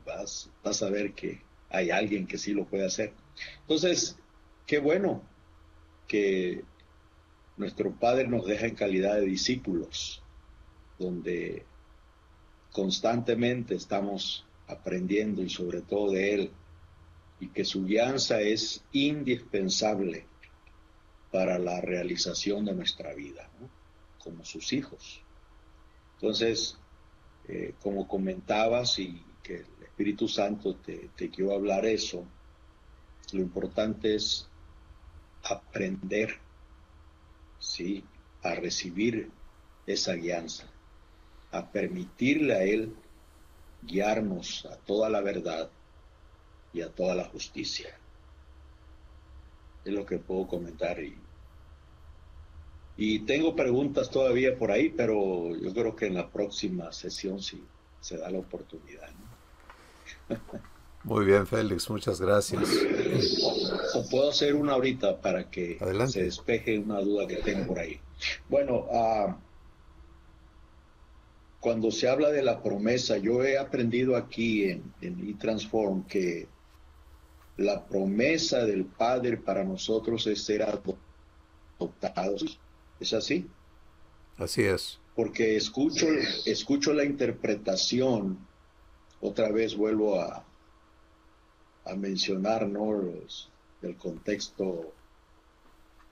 vas a ver que hay alguien que sí lo puede hacer. Entonces, qué bueno que nuestro Padre nos deja en calidad de discípulos, donde constantemente estamos aprendiendo y sobre todo de Él, y que su guianza es indispensable para la realización de nuestra vida, ¿no?, como sus hijos. Entonces, como comentabas y que el Espíritu Santo te quiero hablar eso, lo importante es aprender, ¿sí?, a recibir esa guianza, a permitirle a Él guiarnos a toda la verdad y a toda la justicia. Es lo que puedo comentar. Y tengo preguntas todavía por ahí, pero yo creo que en la próxima sesión sí se da la oportunidad, ¿no? Muy bien, Félix, muchas gracias. O puedo hacer una ahorita para que Adelante. Se despeje una duda que tengo por ahí. Bueno, cuando se habla de la promesa, yo he aprendido aquí en eTransform que la promesa del Padre para nosotros es ser adoptados. ¿Es así? Así es. Porque escucho la interpretación, otra vez vuelvo a mencionar, ¿no? Del contexto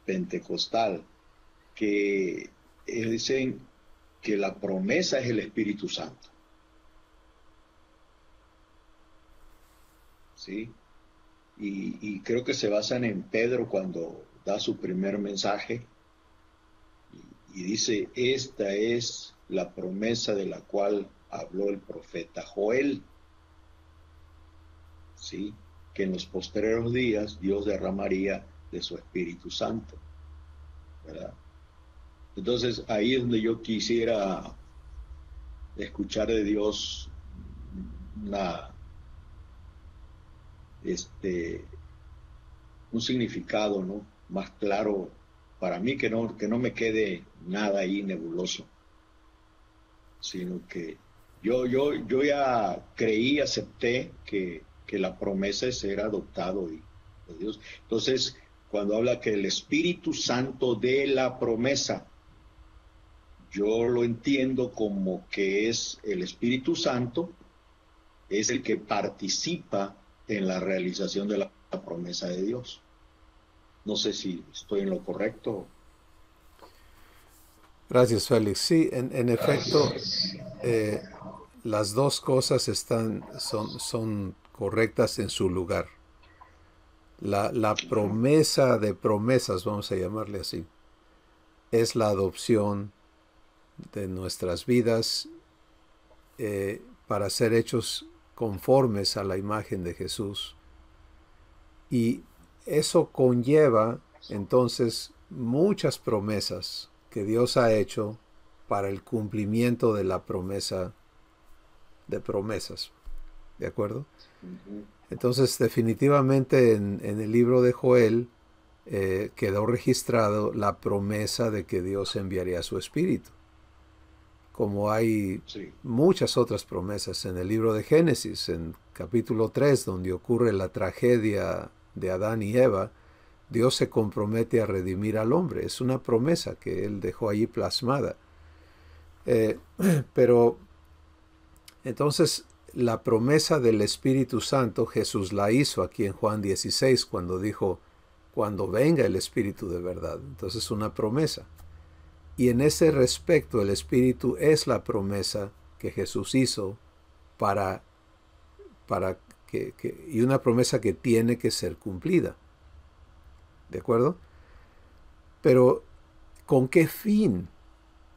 pentecostal, que dicen que la promesa es el Espíritu Santo. ¿Sí? Y creo que se basan en Pedro cuando da su primer mensaje y dice, esta es la promesa de la cual habló el profeta Joel, ¿sí? Que en los postreros días Dios derramaría de su Espíritu Santo, ¿verdad? Entonces ahí es donde yo quisiera escuchar de Dios una, un significado, ¿no? Más claro para mí, que no me quede nada ahí nebuloso, sino que yo ya creí, acepté que la promesa es ser adoptado de Dios. Entonces, cuando habla que el Espíritu Santo de la promesa, yo lo entiendo como que es el Espíritu Santo, es el que participa en la realización de la promesa de Dios. No sé si estoy en lo correcto. Gracias, Félix. Sí, en efecto, las dos cosas son correctas en su lugar. La promesa de promesas, vamos a llamarle así, es la adopción de nuestras vidas para ser hechos conformes a la imagen de Jesús. Y eso conlleva entonces muchas promesas que Dios ha hecho para el cumplimiento de la promesa de promesas. ¿De acuerdo? Entonces, definitivamente en el libro de Joel quedó registrado la promesa de que Dios enviaría su Espíritu. Como hay muchas otras promesas en el libro de Génesis, en capítulo 3, donde ocurre la tragedia de Adán y Eva, Dios se compromete a redimir al hombre. Es una promesa que Él dejó allí plasmada. Pero entonces la promesa del Espíritu Santo, Jesús la hizo aquí en Juan 16, cuando dijo, cuando venga el Espíritu de verdad. Entonces es una promesa. Y en ese respecto el Espíritu es la promesa que Jesús hizo y una promesa que tiene que ser cumplida. ¿De acuerdo? Pero, ¿con qué fin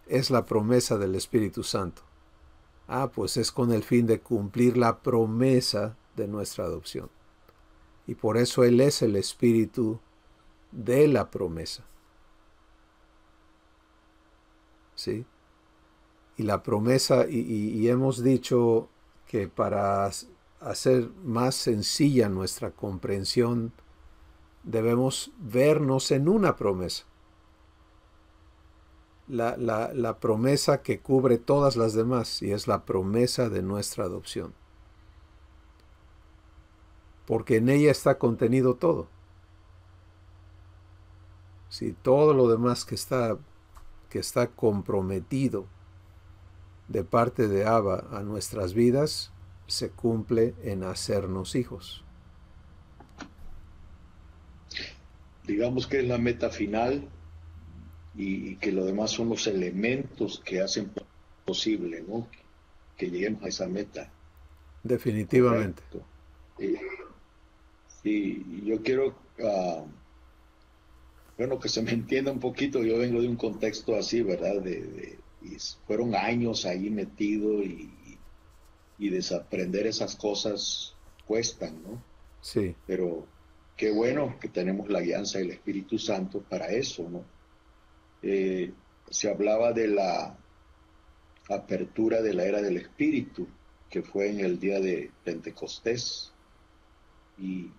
es la promesa del Espíritu Santo? Pues es con el fin de cumplir la promesa de nuestra adopción. Y por eso Él es el Espíritu de la promesa. ¿Sí? Y la promesa, y hemos dicho que para hacer más sencilla nuestra comprensión, debemos vernos en una promesa. La promesa que cubre todas las demás, y es la promesa de nuestra adopción. Porque en ella está contenido todo. Si todo lo demás que está comprometido de parte de Abba a nuestras vidas, se cumple en hacernos hijos. Digamos que es la meta final y que lo demás son los elementos que hacen posible, ¿no? Que lleguemos a esa meta. Definitivamente. Sí, yo quiero, que se me entienda un poquito. Yo vengo de un contexto así, ¿verdad? Y fueron años ahí metido y desaprender esas cosas cuestan, ¿no? Sí. Pero qué bueno que tenemos la alianza del Espíritu Santo para eso, ¿no? Se hablaba de la apertura de la era del Espíritu, que fue en el día de Pentecostés. Y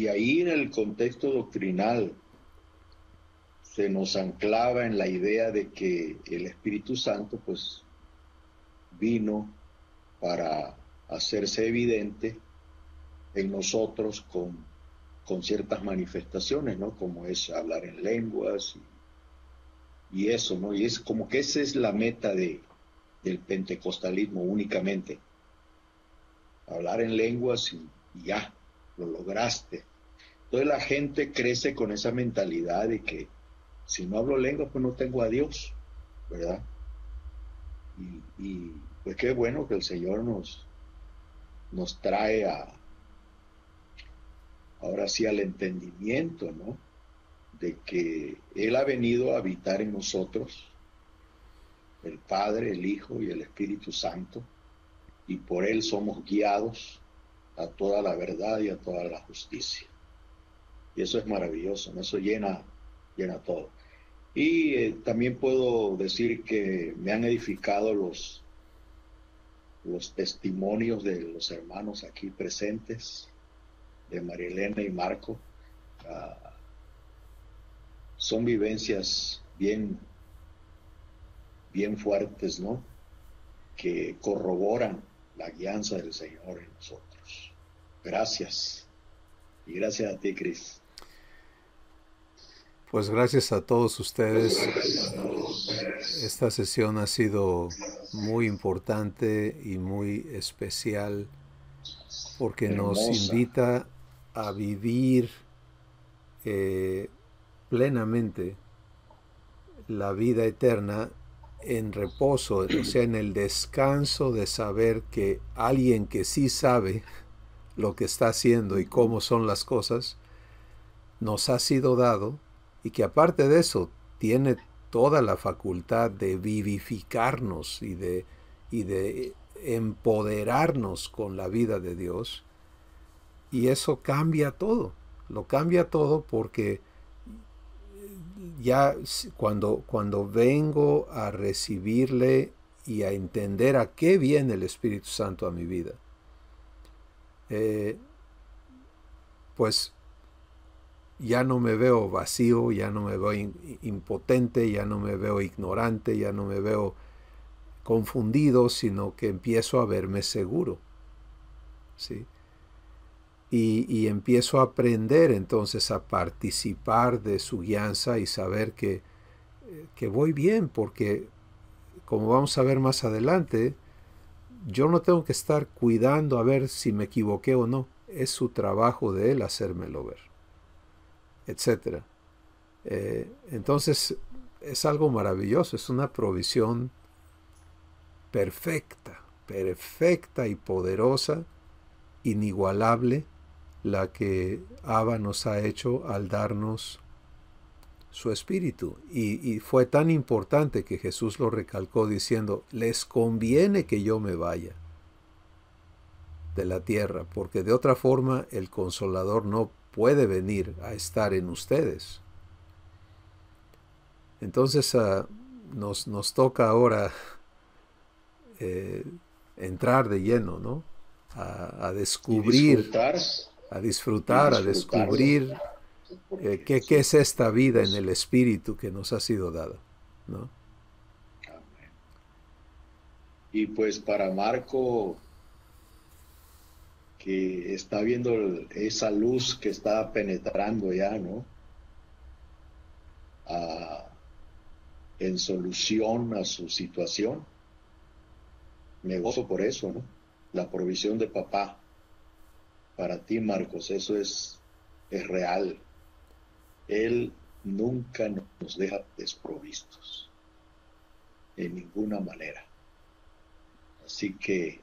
ahí en el contexto doctrinal se nos anclaba en la idea de que el Espíritu Santo pues vino para hacerse evidente en nosotros con ciertas manifestaciones, ¿no? Como es hablar en lenguas y eso, ¿no? Y es como que esa es la meta del pentecostalismo únicamente. Hablar en lenguas y ya, lo lograste. Entonces la gente crece con esa mentalidad de que si no hablo lenguas, pues no tengo a Dios, ¿verdad? Y pues qué bueno que el Señor nos trae ahora sí al entendimiento, ¿no? De que Él ha venido a habitar en nosotros, el Padre, el Hijo y el Espíritu Santo, y por Él somos guiados a toda la verdad y a toda la justicia. Y eso es maravilloso, ¿no? Eso llena todo. Y también puedo decir que me han edificado los testimonios de los hermanos aquí presentes, de María Elena y Marco. Son vivencias bien fuertes, ¿no? Que corroboran la guianza del Señor en nosotros. Gracias. Y gracias a ti, Cris. Pues gracias a todos ustedes. Esta sesión ha sido muy importante y muy especial porque nos invita a vivir plenamente la vida eterna en reposo, o sea, en el descanso de saber que alguien que sí sabe lo que está haciendo y cómo son las cosas, nos ha sido dado, y que aparte de eso tiene toda la facultad de vivificarnos y de empoderarnos con la vida de Dios. Y eso cambia todo, lo cambia todo, porque ya cuando vengo a recibirle y a entender a qué viene el Espíritu Santo a mi vida, pues ya no me veo vacío, ya no me veo impotente, ya no me veo ignorante, ya no me veo confundido, sino que empiezo a verme seguro, ¿sí? Y empiezo a aprender entonces a participar de su guianza y saber que voy bien, porque como vamos a ver más adelante, yo no tengo que estar cuidando a ver si me equivoqué o no. Es su trabajo de Él hacérmelo ver, etc. Entonces es algo maravilloso, es una provisión perfecta y poderosa, inigualable, la que Abba nos ha hecho al darnos su espíritu. Y fue tan importante que Jesús lo recalcó diciendo: les conviene que yo me vaya de la tierra, porque de otra forma el Consolador no puede venir a estar en ustedes. Entonces nos toca ahora entrar de lleno, ¿no? A descubrir, a disfrutar, a descubrir qué es esta vida en el Espíritu que nos ha sido dada, ¿no? Amén. Y pues para Marco, que está viendo esa luz que está penetrando ya, ¿no? En solución a su situación, me gozo por eso, ¿no? La provisión de papá para ti, Marcos, eso es real. Él nunca nos deja desprovistos, en ninguna manera. Así que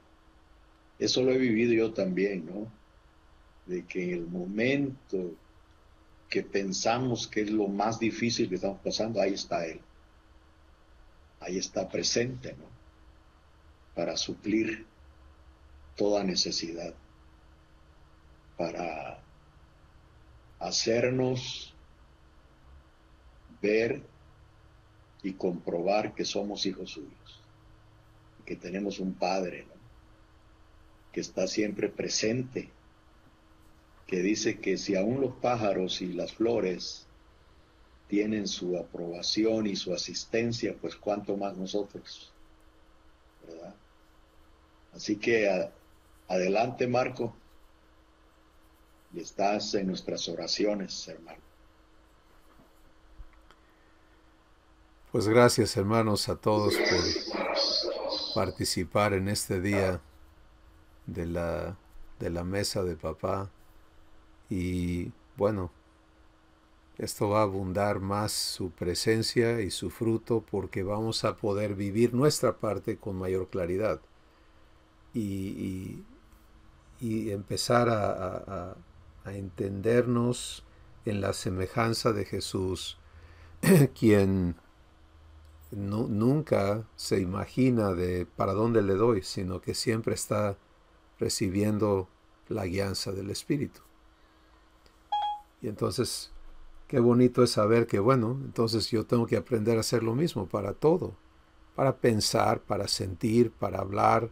eso lo he vivido yo también, ¿no? De que en el momento que pensamos que es lo más difícil que estamos pasando, ahí está Él. Ahí está presente, ¿no? Para suplir toda necesidad, para hacernos ver y comprobar que somos hijos suyos, que tenemos un Padre, ¿no? Que está siempre presente, que dice que si aún los pájaros y las flores tienen su aprobación y su asistencia, pues cuánto más nosotros, ¿verdad? Así que adelante, Marco, y estás en nuestras oraciones, hermano. Pues gracias, hermanos, a todos por participar en este día de la mesa de papá. Y bueno, esto va a abundar más su presencia y su fruto porque vamos a poder vivir nuestra parte con mayor claridad y empezar a entendernos en la semejanza de Jesús, quien nunca se imagina de para dónde le doy, sino que siempre está recibiendo la guianza del Espíritu. Y entonces, qué bonito es saber que, bueno, entonces yo tengo que aprender a hacer lo mismo para todo, para pensar, para sentir, para hablar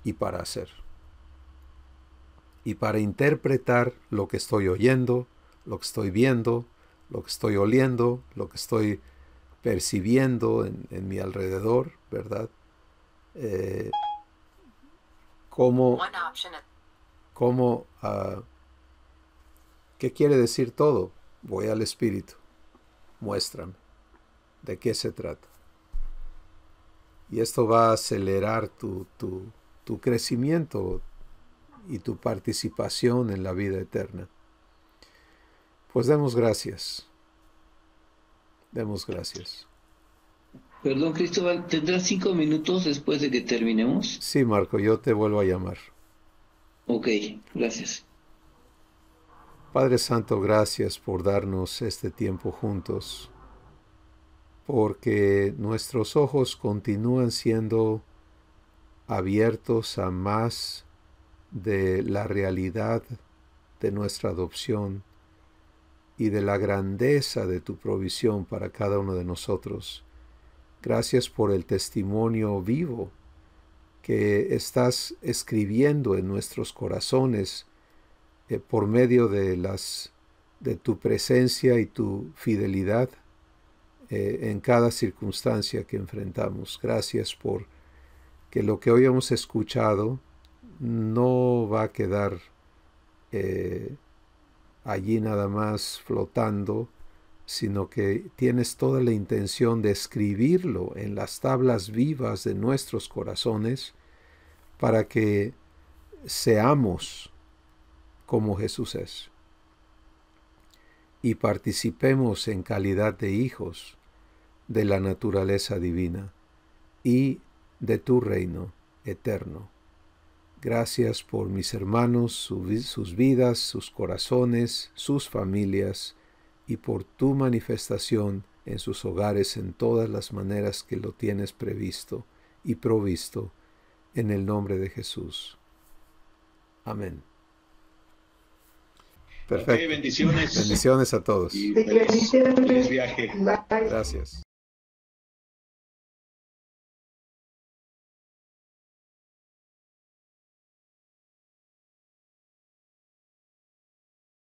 y para hacer. Y para interpretar lo que estoy oyendo, lo que estoy viendo, lo que estoy oliendo, lo que estoy percibiendo en mi alrededor, ¿verdad? ¿Qué quiere decir todo? Voy al Espíritu, muéstrame de qué se trata. Y esto va a acelerar tu crecimiento y tu participación en la vida eterna. Pues demos gracias. Demos gracias. Perdón, Cristóbal, ¿tendrás 5 minutos después de que terminemos? Sí, Marco, yo te vuelvo a llamar. Ok, gracias. Padre Santo, gracias por darnos este tiempo juntos, porque nuestros ojos continúan siendo abiertos a más de la realidad de nuestra adopción y de la grandeza de tu provisión para cada uno de nosotros. Gracias por el testimonio vivo que estás escribiendo en nuestros corazones por medio de tu presencia y tu fidelidad en cada circunstancia que enfrentamos. Gracias por que lo que hoy hemos escuchado no va a quedar allí nada más flotando, sino que tienes toda la intención de escribirlo en las tablas vivas de nuestros corazones para que seamos como Jesús es y participemos en calidad de hijos de la naturaleza divina y de tu reino eterno. Gracias por mis hermanos, sus vidas, sus corazones, sus familias, y por tu manifestación en sus hogares en todas las maneras que lo tienes previsto y provisto, en el nombre de Jesús. Amén. Perfecto. Okay, bendiciones. Bendiciones a todos. Y feliz viaje. Bye. Gracias.